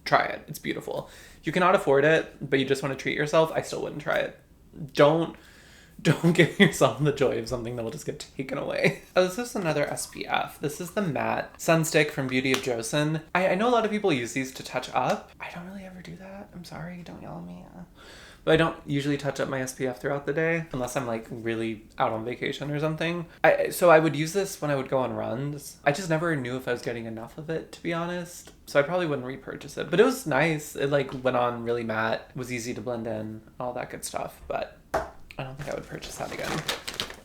try it. It's beautiful. You cannot afford it, but you just want to treat yourself, I still wouldn't try it. Don't give yourself the joy of something that will just get taken away. Oh, this is another SPF. This is the matte Sunstick from Beauty of Joseon. I know a lot of people use these to touch up. I don't really ever do that. I'm sorry, don't yell at me. But I don't usually touch up my SPF throughout the day unless I'm like really out on vacation or something. So I would use this when I would go on runs. I just never knew if I was getting enough of it, to be honest. So I probably wouldn't repurchase it. But it was nice. It like went on really matte, was easy to blend in, all that good stuff. But I don't think I would purchase that again.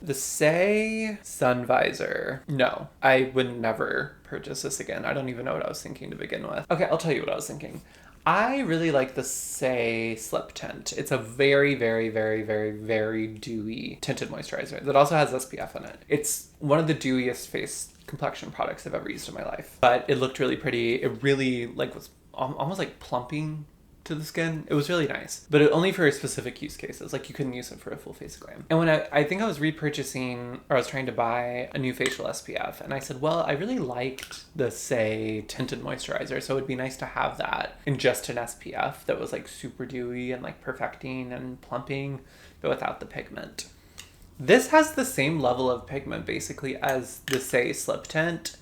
The Say Sun Visor. No, I would never purchase this again. I don't even know what I was thinking to begin with. Okay, I'll tell you what I was thinking. I really like the Say Slip Tint. It's a very, very, very, very, very dewy tinted moisturizer that also has SPF in it. It's one of the dewiest face complexion products I've ever used in my life. But it looked really pretty. It really like was almost like plumping to the skin. It was really nice, but only for specific use cases. Like you couldn't use it for a full face glam. And when I think I was repurchasing, or I was trying to buy a new facial SPF, and I said, well, I really liked the Say tinted moisturizer, so it would be nice to have that in just an SPF that was like super dewy and like perfecting and plumping, but without the pigment. This has the same level of pigment basically as the Say Slip Tint,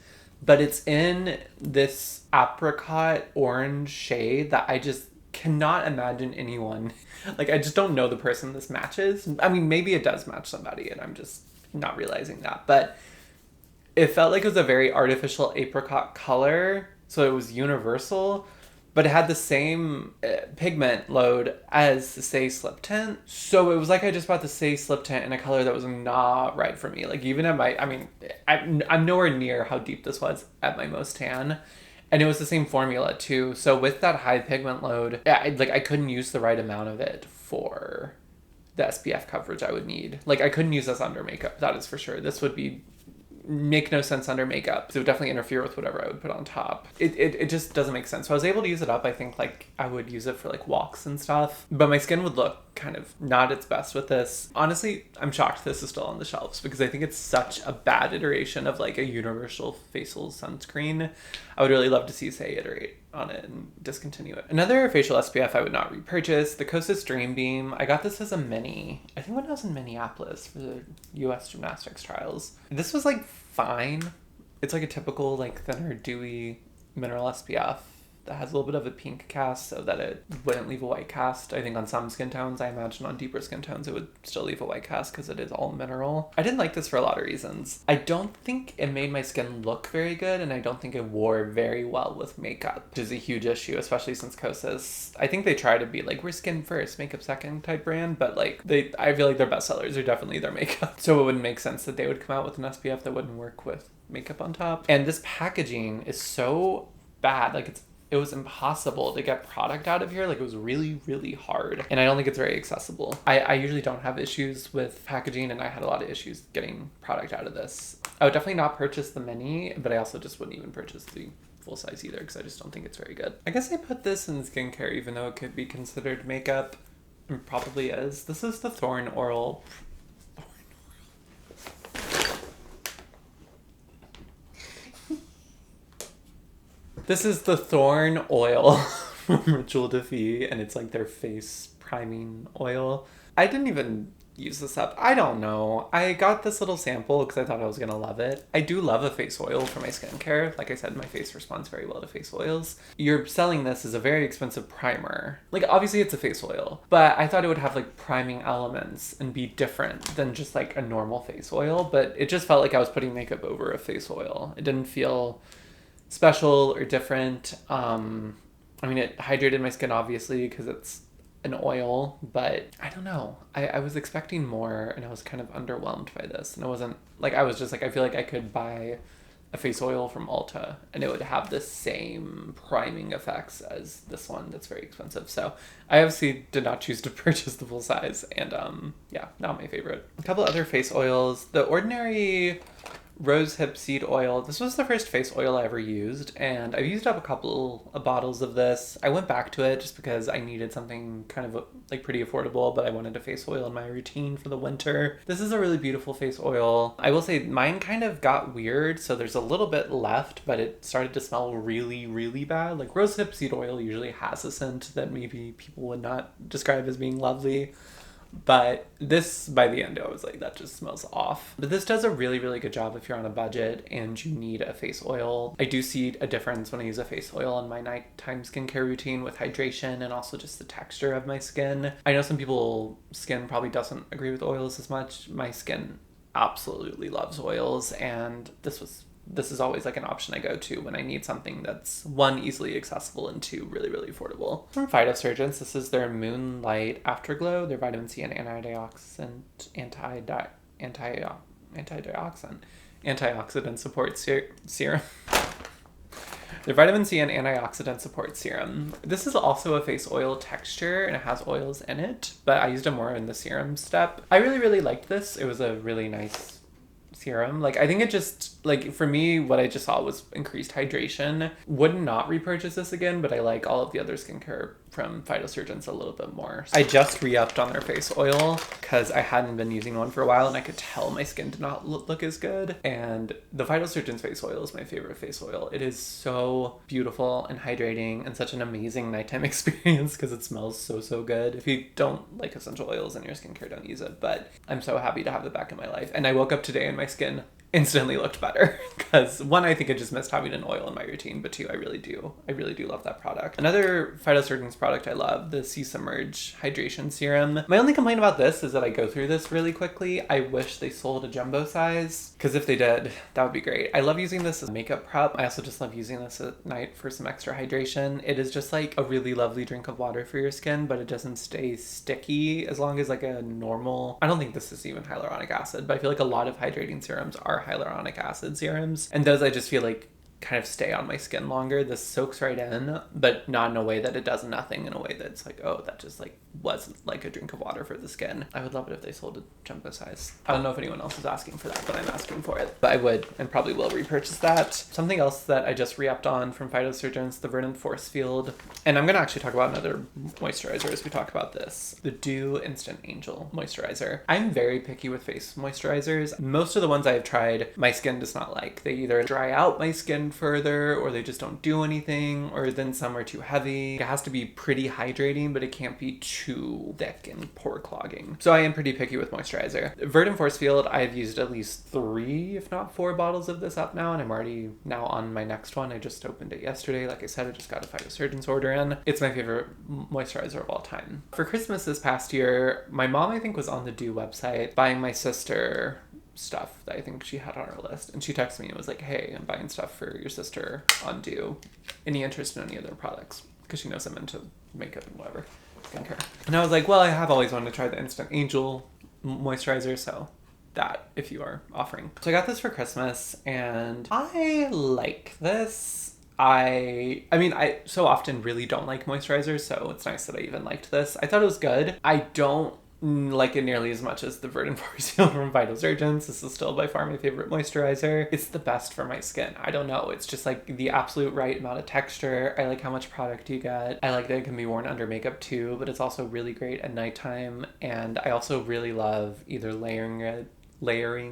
but it's in this apricot orange shade that I just cannot imagine anyone, like I just don't know the person this matches. I mean, maybe it does match somebody and I'm just not realizing that, but it felt like it was a very artificial apricot color, so it was universal, but it had the same pigment load as the Say Slip Tint. So it was like I just bought the Say Slip Tint in a color that was not right for me. Like even at my, I mean, I'm nowhere near how deep this was at my most tan. And it was the same formula too. So with that high pigment load, I couldn't use the right amount of it for the SPF coverage I would need. Like I couldn't use this under makeup, that is for sure. This would make no sense under makeup. So it would definitely interfere with whatever I would put on top. It just doesn't make sense. So I was able to use it up. I think like I would use it for like walks and stuff, but my skin would look kind of not its best with this. Honestly, I'm shocked this is still on the shelves because I think it's such a bad iteration of like a universal facial sunscreen. I would really love to see Say iterate on it and discontinue it. Another facial SPF I would not repurchase, the Kosas Dream Beam. I got this as a mini, I think when I was in Minneapolis for the US gymnastics trials. This was like fine. It's like a typical like thinner dewy mineral SPF that has a little bit of a pink cast so that it wouldn't leave a white cast. I think on some skin tones, I imagine on deeper skin tones, it would still leave a white cast because it is all mineral. I didn't like this for a lot of reasons. I don't think it made my skin look very good, and I don't think it wore very well with makeup, which is a huge issue, especially since Kosas, I think they try to be like, we're skin first, makeup second type brand, but like I feel like their best sellers are definitely their makeup. So it wouldn't make sense that they would come out with an SPF that wouldn't work with makeup on top. And this packaging is so bad. Like it was impossible to get product out of here. Like it was really, really hard. And I don't think it's very accessible. I usually don't have issues with packaging, and I had a lot of issues getting product out of this. I would definitely not purchase the mini, but I also just wouldn't even purchase the full size either because I just don't think it's very good. I guess I put this in skincare even though it could be considered makeup. It probably is. This is the Thorn Oral. This is the Thorn Oil from Ritual Defy, and it's like their face priming oil. I didn't even use this up. I don't know. I got this little sample because I thought I was going to love it. I do love a face oil for my skincare. Like I said, my face responds very well to face oils. You're selling this as a very expensive primer. Like obviously it's a face oil, but I thought it would have like priming elements and be different than just like a normal face oil, but it just felt like I was putting makeup over a face oil. It didn't feel special or different. I mean, it hydrated my skin obviously because it's an oil, but I don't know. I was expecting more and I was kind of underwhelmed by this. And it wasn't like, I was just like, I feel like I could buy a face oil from Ulta and it would have the same priming effects as this one that's very expensive. So I obviously did not choose to purchase the full size, and yeah, not my favorite. A couple other face oils. The Ordinary Rosehip Seed Oil. This was the first face oil I ever used, and I've used up a couple of bottles of this. I went back to it just because I needed something kind of like pretty affordable, but I wanted a face oil in my routine for the winter. This is a really beautiful face oil. I will say mine kind of got weird, so there's a little bit left, but it started to smell really, really bad. Like rosehip seed oil usually has a scent that maybe people would not describe as being lovely. But this, by the end, I was like, that just smells off. But this does a really, really good job if you're on a budget and you need a face oil. I do see a difference when I use a face oil in my nighttime skincare routine with hydration and also just the texture of my skin. I know some people's skin probably doesn't agree with oils as much. My skin absolutely loves oils, and this is always like an option I go to when I need something that's one, easily accessible, and two, really, really affordable. From Phytosurgeons, this is their Moonlight Afterglow, their vitamin C and antioxidant support serum. Their vitamin C and antioxidant support serum. This is also a face oil texture and it has oils in it, but I used it more in the serum step. I really, really liked this. It was a really nice serum. Like, I think it just, like, for me, what I just saw was increased hydration. Would not repurchase this again, but I like all of the other skincare from Phytosurgeons a little bit more. I just re-upped on their face oil because I hadn't been using one for a while and I could tell my skin did not look as good. And the Phytosurgeons face oil is my favorite face oil. It is so beautiful and hydrating and such an amazing nighttime experience because it smells so, so good. If you don't like essential oils in your skincare, don't use it. But I'm so happy to have it back in my life. And I woke up today and my skin instantly looked better because one, I think I just missed having an oil in my routine, but two, I really do love that product. Another Phytosurgeons product I love, the Sea Submerge Hydration Serum. My only complaint about this is that I go through this really quickly. I wish they sold a jumbo size, because if they did, that would be great. I love using this as makeup prep. I also just love using this at night for some extra hydration. It is just like a really lovely drink of water for your skin, but it doesn't stay sticky as long as like a normal, I don't think this is even hyaluronic acid, but I feel like a lot of hydrating serums are hyaluronic acid serums, and those I just feel like kind of stay on my skin longer. This soaks right in, but not in a way that it does nothing, in a way that's like, oh, that just like wasn't like a drink of water for the skin. I would love it if they sold a jumbo size. I don't know if anyone else is asking for that, but I'm asking for it. But I would and probably will repurchase that. Something else that I just re-upped on from Phytosurgeons, the Verdant Force Field. And I'm going to actually talk about another moisturizer as we talk about this. The Dew Instant Angel Moisturizer. I'm very picky with face moisturizers. Most of the ones I've tried, my skin does not like. They either dry out my skin further, or they just don't do anything, or then some are too heavy. It has to be pretty hydrating, but it can't be too thick and pore clogging. So I am pretty picky with moisturizer. Verdant Force Field, I've used at least 3, if not 4 bottles of this up now, and I'm already now on my next one. I just opened it yesterday. Like I said, I just got a Phytosurgeons order in. It's my favorite moisturizer of all time. For Christmas this past year, my mom, I think, was on the Dew website buying my sister stuff that I think she had on her list, and she texted me and was like, hey, I'm buying stuff for your sister on Dew. Any interest in any of their products? Because she knows I'm into makeup and whatever, skincare. And I was like, well, I have always wanted to try the Instant Angel moisturizer, so that, if you are offering. So I got this for Christmas, and I like this. I mean, I so often really don't like moisturizers, so it's nice that I even liked this. I thought it was good. I don't like it nearly as much as the Verdant Force Field from Phytosurgeons. This is still by far my favorite moisturizer. It's the best for my skin. I don't know. It's just like the absolute right amount of texture. I like how much product you get. I like that it can be worn under makeup too, but it's also really great at nighttime. And I also really love either layering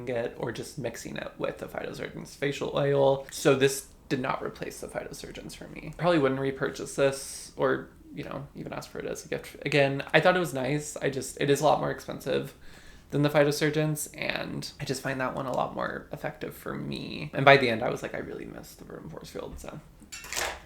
it or just mixing it with the Phytosurgeons facial oil. So this did not replace the Phytosurgeons for me. Probably wouldn't repurchase this or, you know, even ask for it as a gift. Again, I thought it was nice. It is a lot more expensive than the Phytosurgeons, and I just find that one a lot more effective for me. And by the end, I was like, I really miss the Verdant Force Field, so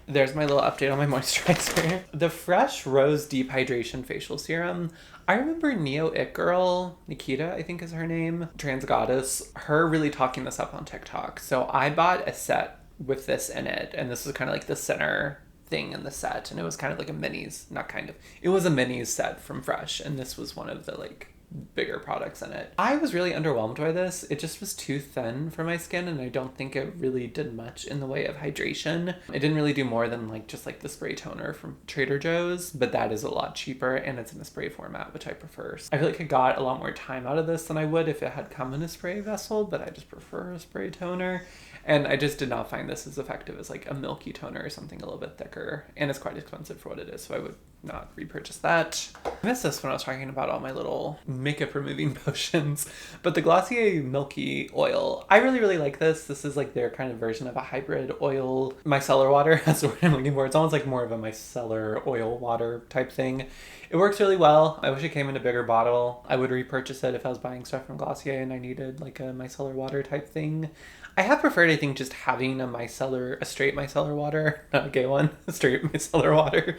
there's my little update on my moisturizer. The Fresh Rose Deep Hydration Facial Serum. I remember Neo It Girl, Nikita, I think is her name, Trans Goddess, her really talking this up on TikTok. So I bought a set with this in it, and this is kind of like the center thing in the set, and it was kind of like a minis, not kind of, it was a minis set from Fresh, and this was one of the like bigger products in it. I was really underwhelmed by this. It just was too thin for my skin, and I don't think it really did much in the way of hydration. It didn't really do more than like just like the spray toner from Trader Joe's, but that is a lot cheaper and it's in a spray format, which I prefer. I feel like I got a lot more time out of this than I would if it had come in a spray vessel, but I just prefer a spray toner. And I just did not find this as effective as like a milky toner or something a little bit thicker. And it's quite expensive for what it is, so I would not repurchase that. I missed this when I was talking about all my little makeup removing potions, but the Glossier Milky Oil, I really, really like this. This is like their kind of version of a hybrid oil micellar water. That's the word I'm looking for. It's almost like more of a micellar oil water type thing. It works really well. I wish it came in a bigger bottle. I would repurchase it if I was buying stuff from Glossier and I needed like a micellar water type thing. I have preferred, I think, just having a straight micellar water, not a gay one, a straight micellar water,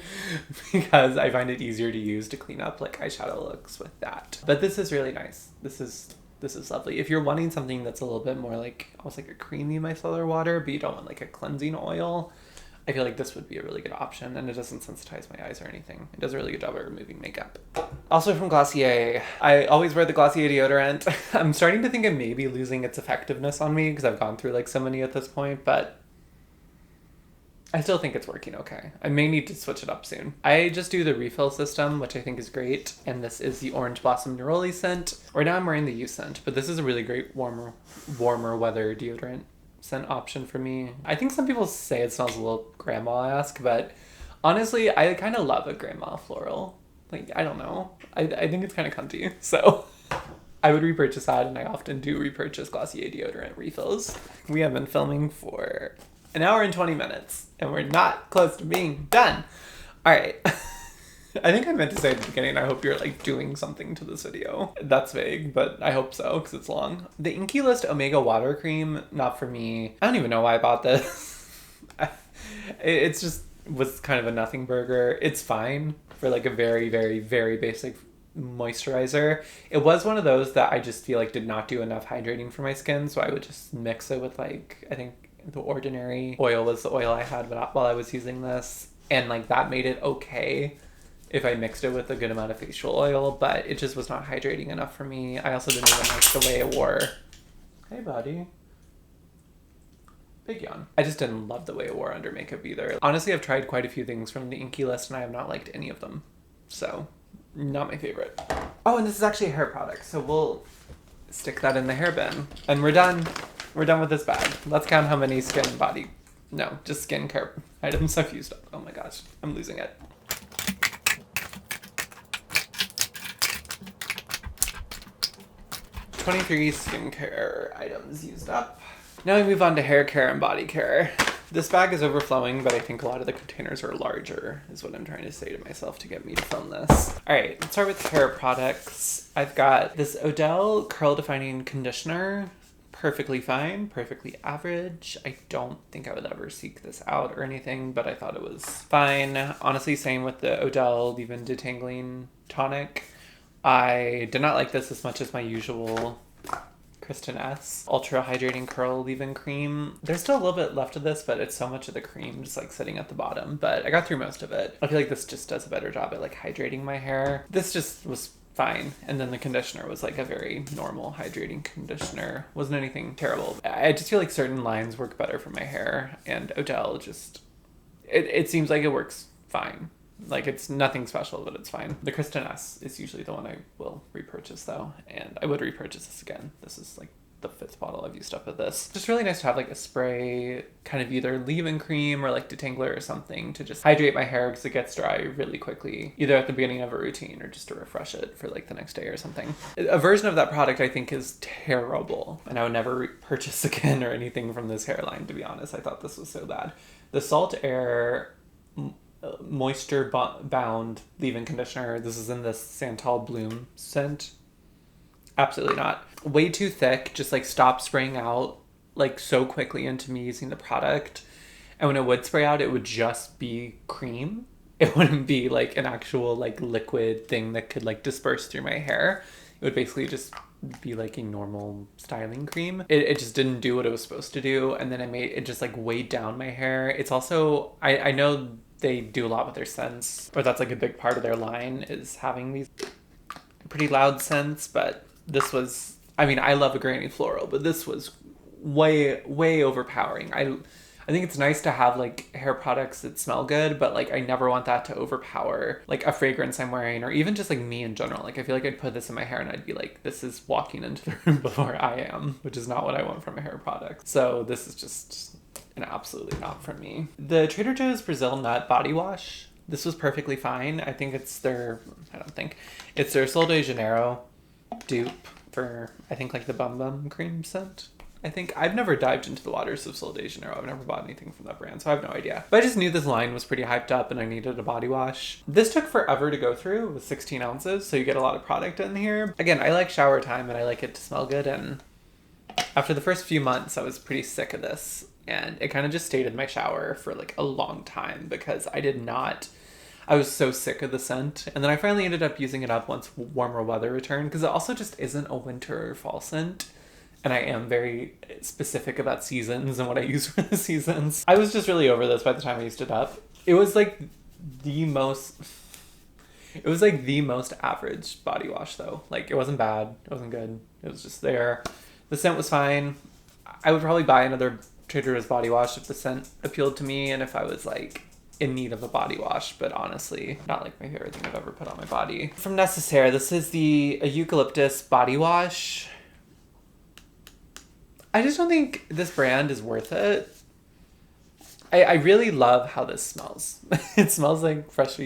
because I find it easier to use to clean up like eyeshadow looks with that. But this is really nice. This is lovely. If you're wanting something that's a little bit more like, almost like a creamy micellar water, but you don't want like a cleansing oil, I feel like this would be a really good option, and it doesn't sensitize my eyes or anything. It does a really good job at removing makeup. Also from Glossier, I always wear the Glossier deodorant. I'm starting to think it may be losing its effectiveness on me because I've gone through like so many at this point, but I still think it's working okay. I may need to switch it up soon. I just do the refill system, which I think is great, and this is the Orange Blossom Neroli scent. Right now I'm wearing the You scent, but this is a really great warmer weather deodorant scent option for me. I think some people say it smells a little grandma-esque, but honestly, I kind of love a grandma floral. Like, I don't know. I think it's kind of cunty, so I would repurchase that, and I often do repurchase Glossier deodorant refills. We have been filming for an hour and 20 minutes, and we're not close to being done. All right. I think I meant to say at the beginning, I hope you're like doing something to this video. That's vague, but I hope so because it's long. The Inkey List Omega Water Cream, not for me. I don't even know why I bought this. It's just was kind of a nothing burger. It's fine for like a very, very, very basic moisturizer. It was one of those that I just feel like did not do enough hydrating for my skin, so I would just mix it with like, I think the Ordinary oil was the oil I had while I was using this, and like that made it okay if I mixed it with a good amount of facial oil, but it just was not hydrating enough for me. I also didn't even like the way it wore. Hey, buddy. Big yawn. I just didn't love the way it wore under makeup either. Honestly, I've tried quite a few things from the Inkey List, and I have not liked any of them. So, not my favorite. Oh, and this is actually a hair product, so we'll stick that in the hair bin. And we're done. We're done with this bag. Let's count how many just skincare items I've used up. Oh my gosh, I'm losing it. 23 skincare items used up. Now we move on to hair care and body care. This bag is overflowing, but I think a lot of the containers are larger, is what I'm trying to say to myself to get me to film this. All right, let's start with hair products. I've got this Odell Curl Defining Conditioner. Perfectly fine, perfectly average. I don't think I would ever seek this out or anything, but I thought it was fine. Honestly, same with the Odell Leave-In Detangling Tonic. I did not like this as much as my usual Kristen S. Ultra Hydrating Curl Leave-In Cream. There's still a little bit left of this, but it's so much of the cream just like sitting at the bottom, but I got through most of it. I feel like this just does a better job at like hydrating my hair. This just was fine. And then the conditioner was like a very normal hydrating conditioner. Wasn't anything terrible. I just feel like certain lines work better for my hair, and Odell just, it seems like it works fine. Like, it's nothing special, but it's fine. The Kristen S is usually the one I will repurchase, though, and I would repurchase this again. This is, like, the 5th bottle I've used up with this. Just really nice to have, like, a spray, kind of either leave-in cream or, like, detangler or something to just hydrate my hair because it gets dry really quickly, either at the beginning of a routine or just to refresh it for, like, the next day or something. A version of that product, I think, is terrible, and I would never repurchase again or anything from this hairline, to be honest. I thought this was so bad. The Salt Air Moisture Bound leave-in conditioner. This is in this Santal Bloom scent. Absolutely not. Way too thick. Just like stop spraying out like so quickly into me using the product. And when it would spray out, it would just be cream. It wouldn't be like an actual like liquid thing that could like disperse through my hair. It would basically just be like a normal styling cream. It just didn't do what it was supposed to do. And then it just like weighed down my hair. It's also, I know they do a lot with their scents, or that's like a big part of their line is having these pretty loud scents, but this was, I mean, I love a granny floral, but this was way overpowering. I think it's nice to have like hair products that smell good, but like I never want that to overpower like a fragrance I'm wearing, or even just like me in general. Like I feel like I'd put this in my hair and I'd be like, this is walking into the room before I am, which is not what I want from a hair product. So this is just an absolutely not for me. The Trader Joe's Brazil Nut Body Wash. This was perfectly fine. I think it's their, I don't think, it's their Sol de Janeiro dupe for, I think, like the Bum Bum cream scent. I think I've never dived into the waters of Sol de Janeiro. I've never bought anything from that brand, so I have no idea. But I just knew this line was pretty hyped up and I needed a body wash. This took forever to go through. It was 16 ounces, so you get a lot of product in here. Again, I like shower time and I like it to smell good, and after the first few months, I was pretty sick of this. And it kind of just stayed in my shower for like a long time because I was so sick of the scent. And then I finally ended up using it up once warmer weather returned, because it also just isn't a winter or fall scent. And I am very specific about seasons and what I use for the seasons. I was just really over this by the time I used it up. It was like the most average body wash though. Like, it wasn't bad. It wasn't good. It was just there. The scent was fine. I would probably buy another Trader Joe's body wash if the scent appealed to me and if I was like in need of a body wash, but honestly, not like my favorite thing I've ever put on my body. From Necessaire, this is the eucalyptus body wash. I just don't think this brand is worth it. I really love how this smells. It smells like fresh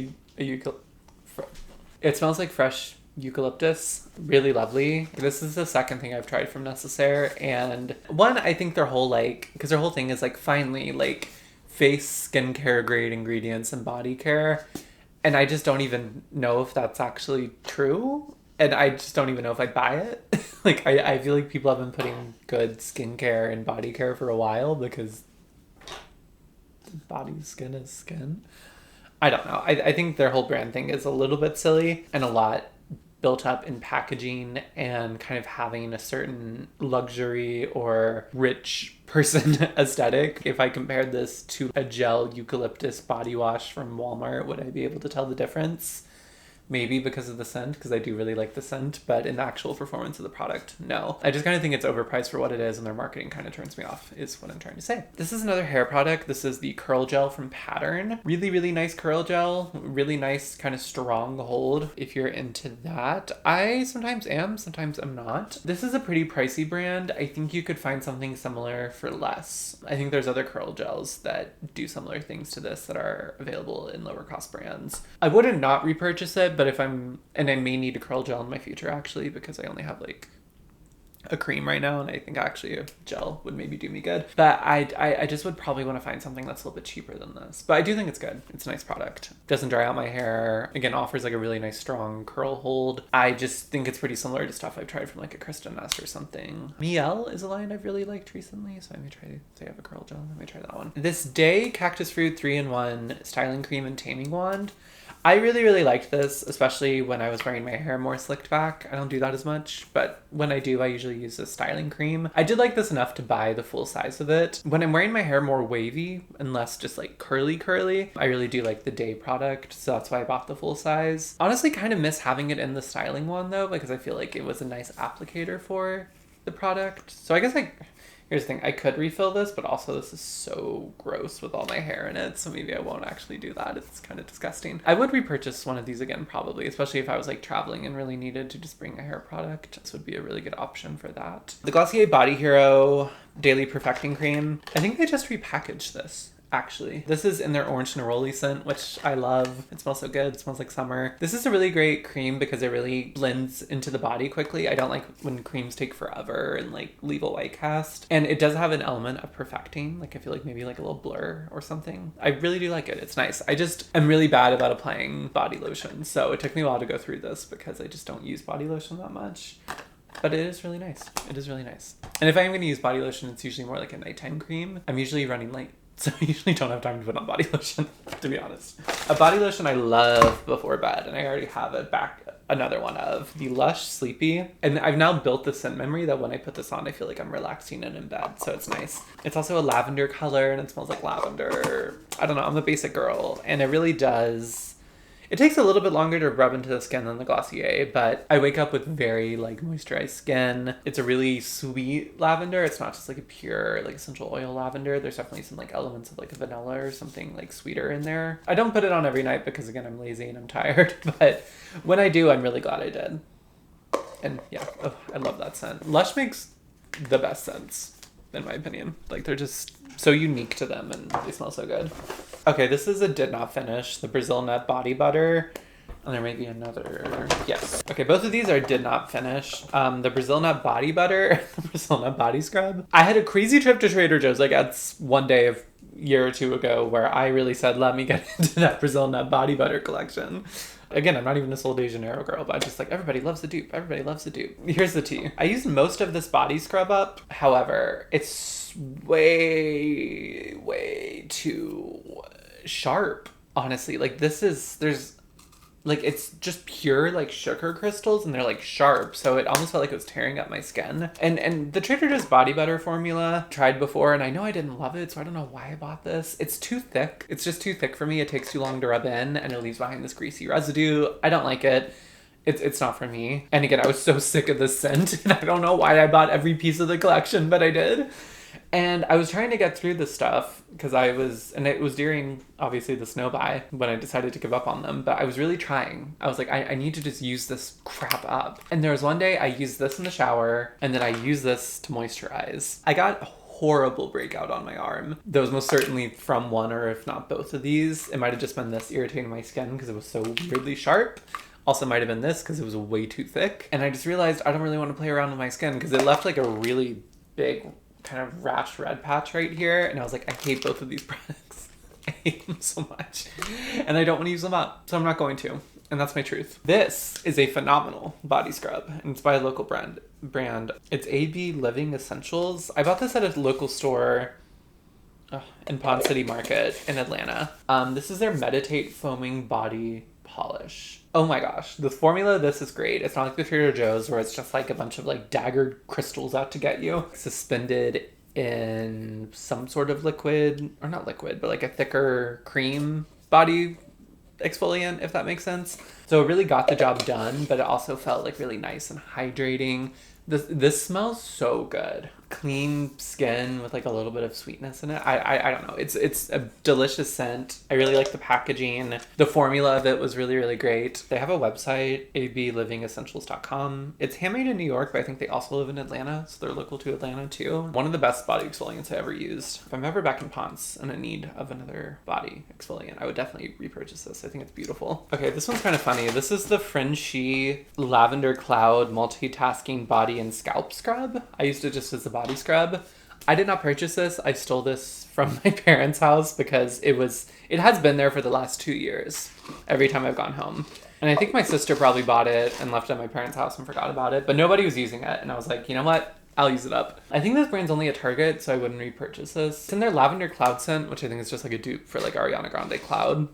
eucalyptus. Really lovely. This is the second thing I've tried from Necessaire, and one, I think their whole because their whole thing is like finally like face skincare grade ingredients and body care, and I just don't even know if that's actually true. And I just don't even know if I'd buy it. Like, I feel like people have been putting good skincare and body care for a while because skin is skin. I don't know. I think their whole brand thing is a little bit silly and a lot built up in packaging and kind of having a certain luxury or rich person aesthetic. If I compared this to a gel eucalyptus body wash from Walmart, would I be able to tell the difference? Maybe because of the scent, because I do really like the scent, but in the actual performance of the product, no. I just kind of think it's overpriced for what it is, and their marketing kind of turns me off, is what I'm trying to say. This is another hair product. This is the curl gel from Pattern. Really, really nice curl gel. Really nice kind of strong hold if you're into that. I sometimes am, sometimes I'm not. This is a pretty pricey brand. I think you could find something similar for less. I think there's other curl gels that do similar things to this that are available in lower cost brands. I wouldn't not repurchase it, but and I may need a curl gel in my future actually, because I only have like a cream right now, and I think actually a gel would maybe do me good. But I just would probably want to find something that's a little bit cheaper than this. But I do think it's good. It's a nice product. Doesn't dry out my hair. Again, offers like a really nice strong curl hold. I just think it's pretty similar to stuff I've tried from like a Kristen Nest or something. Miel is a line I've really liked recently, so I may try to say I have a curl gel. I may try that one. This Day Cactus Fruit 3-in-1 Styling Cream and Taming Wand. I really, really liked this, especially when I was wearing my hair more slicked back. I don't do that as much, but when I do, I usually use a styling cream. I did like this enough to buy the full size of it. When I'm wearing my hair more wavy and less just like curly, I really do like the Day product, so that's why I bought the full size. Honestly, kind of miss having it in the styling one though, because I feel like it was a nice applicator for the product. So I guess here's the thing, I could refill this, but also this is so gross with all my hair in it, so maybe I won't actually do that. It's kind of disgusting. I would repurchase one of these again, probably, especially if I was like traveling and really needed to just bring a hair product. This would be a really good option for that. The Glossier Body Hero Daily Perfecting Cream. I think they just repackaged this. Actually, this is in their orange neroli scent, which I love. It smells so good. It smells like summer. This is a really great cream because it really blends into the body quickly. I don't like when creams take forever and like leave a white cast. And it does have an element of perfecting. Like I feel like maybe like a little blur or something. I really do like it. It's nice. I'm really bad about applying body lotion. So it took me a while to go through this because I just don't use body lotion that much. But it is really nice. It is really nice. And if I'm going to use body lotion, it's usually more like a nighttime cream. I'm usually running late, so I usually don't have time to put on body lotion, to be honest. A body lotion I love before bed, and I already have it back, another one of the Lush Sleepy. And I've now built the scent memory that when I put this on, I feel like I'm relaxing and in bed, so it's nice. It's also a lavender color, and it smells like lavender. I don't know, I'm a basic girl, and it really does... It takes a little bit longer to rub into the skin than the Glossier, but I wake up with very like moisturized skin. It's a really sweet lavender. It's not just like a pure like essential oil lavender. There's definitely some like elements of like a vanilla or something like sweeter in there. I don't put it on every night because again, I'm lazy and I'm tired, but when I do, I'm really glad I did. And yeah, I love that scent. Lush makes the best scents, in my opinion. Like they're just so unique to them and they smell so good. Okay, this is a did not finish, the Brazil Nut Body Butter. And there may be another, yes. Okay, both of these are did not finish. The Brazil Nut Body Butter, the Brazil Nut Body Scrub. I had a crazy trip to Trader Joe's, like that's one day of year or two ago where I really said, let me get into that Brazil Nut Body Butter collection. Again, I'm not even a Sol de Janeiro girl, but I just like, everybody loves the dupe. Everybody loves the dupe. Here's the tea. I used most of this body scrub up. However, it's way too sharp, honestly. Like like it's just pure like sugar crystals and they're like sharp, so it almost felt like it was tearing up my skin. And the Trader Joe's body butter formula tried before, and I know I didn't love it, so I don't know why I bought this. It's too thick. It's just too thick for me. It takes too long to rub in and it leaves behind this greasy residue. I don't like it. It's not for me. And again, I was so sick of this scent and I don't know why I bought every piece of the collection, but I did. And I was trying to get through this stuff because it was during, obviously, the snow buy when I decided to give up on them, but I was really trying. I was like, I need to just use this crap up. And there was one day I used this in the shower and then I used this to moisturize. I got a horrible breakout on my arm. That was most certainly from one or if not both of these. It might have just been this irritating my skin because it was so weirdly sharp. Also might have been this because it was way too thick. And I just realized I don't really want to play around with my skin because it left like a really big kind of rash red patch right here, and I was like, I hate both of these products. I hate them so much and I don't want to use them up, so I'm not going to, and that's my truth. This is a phenomenal body scrub and it's by a local brand. It's AB Living Essentials. I bought this at a local store in Pond City Market in Atlanta. This is their Meditate Foaming Body Polish. Oh my gosh, the formula, this is great. It's not like the Trader Joe's where it's just like a bunch of like daggered crystals out to get you. Suspended in some sort of liquid, or not liquid, but like a thicker cream body exfoliant, if that makes sense. So it really got the job done, but it also felt like really nice and hydrating. This smells so good. Clean skin with like a little bit of sweetness in it. I don't know. It's a delicious scent. I really like the packaging. The formula of it was really, really great. They have a website, ablivingesentials.com. It's handmade in New York, but I think they also live in Atlanta, so they're local to Atlanta too. One of the best body exfoliants I ever used. If I'm ever back in Ponce and in need of another body exfoliant, I would definitely repurchase this. I think it's beautiful. Okay, this one's kind of funny. This is the Frenchie Lavender Cloud Multitasking Body and Scalp Scrub. I used it just as a body scrub. I did not purchase this. I stole this from my parents' house because it has been there for the last 2 years every time I've gone home. And I think my sister probably bought it and left it at my parents' house and forgot about it, but nobody was using it. And I was like, you know what? I'll use it up. I think this brand's only at Target, so I wouldn't repurchase this. It's in their Lavender Cloud scent, which I think is just like a dupe for like Ariana Grande Cloud.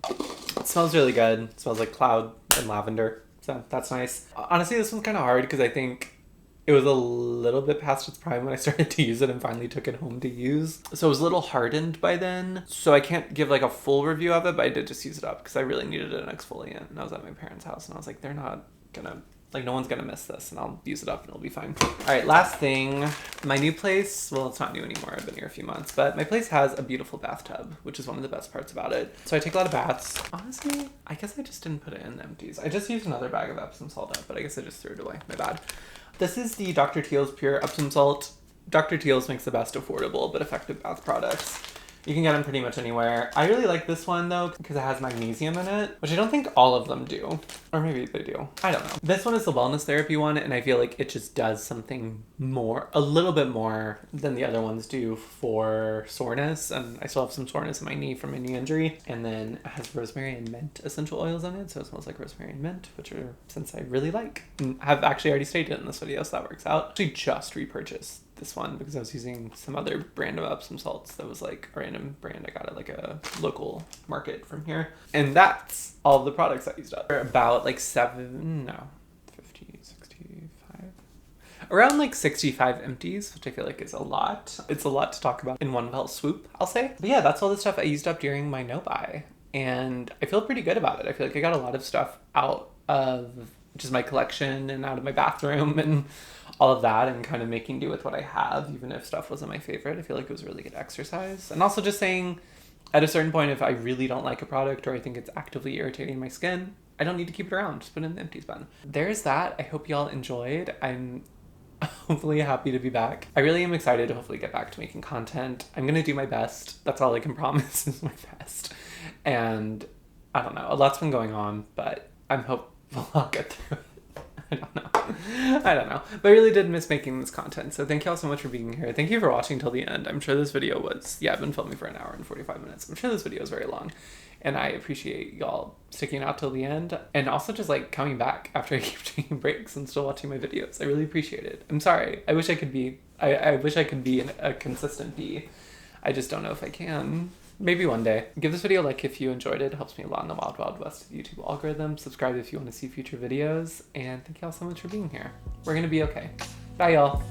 It smells really good. It smells like cloud and lavender, so that's nice. Honestly, this one's kind of hard because I think it was a little bit past its prime when I started to use it and finally took it home to use. So it was a little hardened by then. So I can't give like a full review of it, but I did just use it up because I really needed an exfoliant. And I was at my parents' house and I was like, they're not gonna, like no one's gonna miss this and I'll use it up and it'll be fine. All right, last thing, my new place, well, it's not new anymore. I've been here a few months, but my place has a beautiful bathtub, which is one of the best parts about it. So I take a lot of baths. Honestly, I guess I just didn't put it in empties. I just used another bag of Epsom salt up, but I guess I just threw it away. My bad. This is the Dr. Teal's Pure Epsom Salt. Dr. Teal's makes the best affordable but effective bath products. You can get them pretty much anywhere. I really like this one though because it has magnesium in it, which I don't think all of them do. Or maybe they do. I don't know. This one is the wellness therapy one, and I feel like it just does something more, a little bit more than the other ones do for soreness. And I still have some soreness in my knee from my knee injury. And then it has rosemary and mint essential oils in it, so it smells like rosemary and mint, which are scents I really like. And I've actually already stated in this video, so that works out. Actually just repurchased this one because I was using some other brand of Epsom salts that was like a random brand I got at like a local market from here. And that's all of the products I used up. They're about like 65, around like 65 empties, which I feel like is a lot. It's a lot to talk about in one fell swoop, I'll say. But yeah, that's all the stuff I used up during my no buy. And I feel pretty good about it. I feel like I got a lot of stuff out of just my collection and out of my bathroom and all of that, and kind of making do with what I have, even if stuff wasn't my favorite. I feel like it was a really good exercise. And also just saying, at a certain point, if I really don't like a product or I think it's actively irritating my skin, I don't need to keep it around. Just put it in the empties bin. There's that. I hope y'all enjoyed. I'm hopefully happy to be back. I really am excited to hopefully get back to making content. I'm gonna do my best. That's all I can promise is my best. And I don't know, a lot's been going on, but I'm hopeful I'll get through it. I don't know. But I really did miss making this content. So thank you all so much for being here. Thank you for watching till the end. I'm sure this video was, I've been filming for an hour and 45 minutes. I'm sure this video is very long. And I appreciate y'all sticking out till the end. And also just like coming back after I keep taking breaks and still watching my videos. I really appreciate it. I'm sorry. I wish I could be, I wish I could be a consistent bee. I just don't know if I can. Maybe one day. Give this video a like if you enjoyed it. It helps me a lot in the wild, wild west of the YouTube algorithm. Subscribe if you want to see future videos. And thank you all so much for being here. We're gonna be okay. Bye, y'all.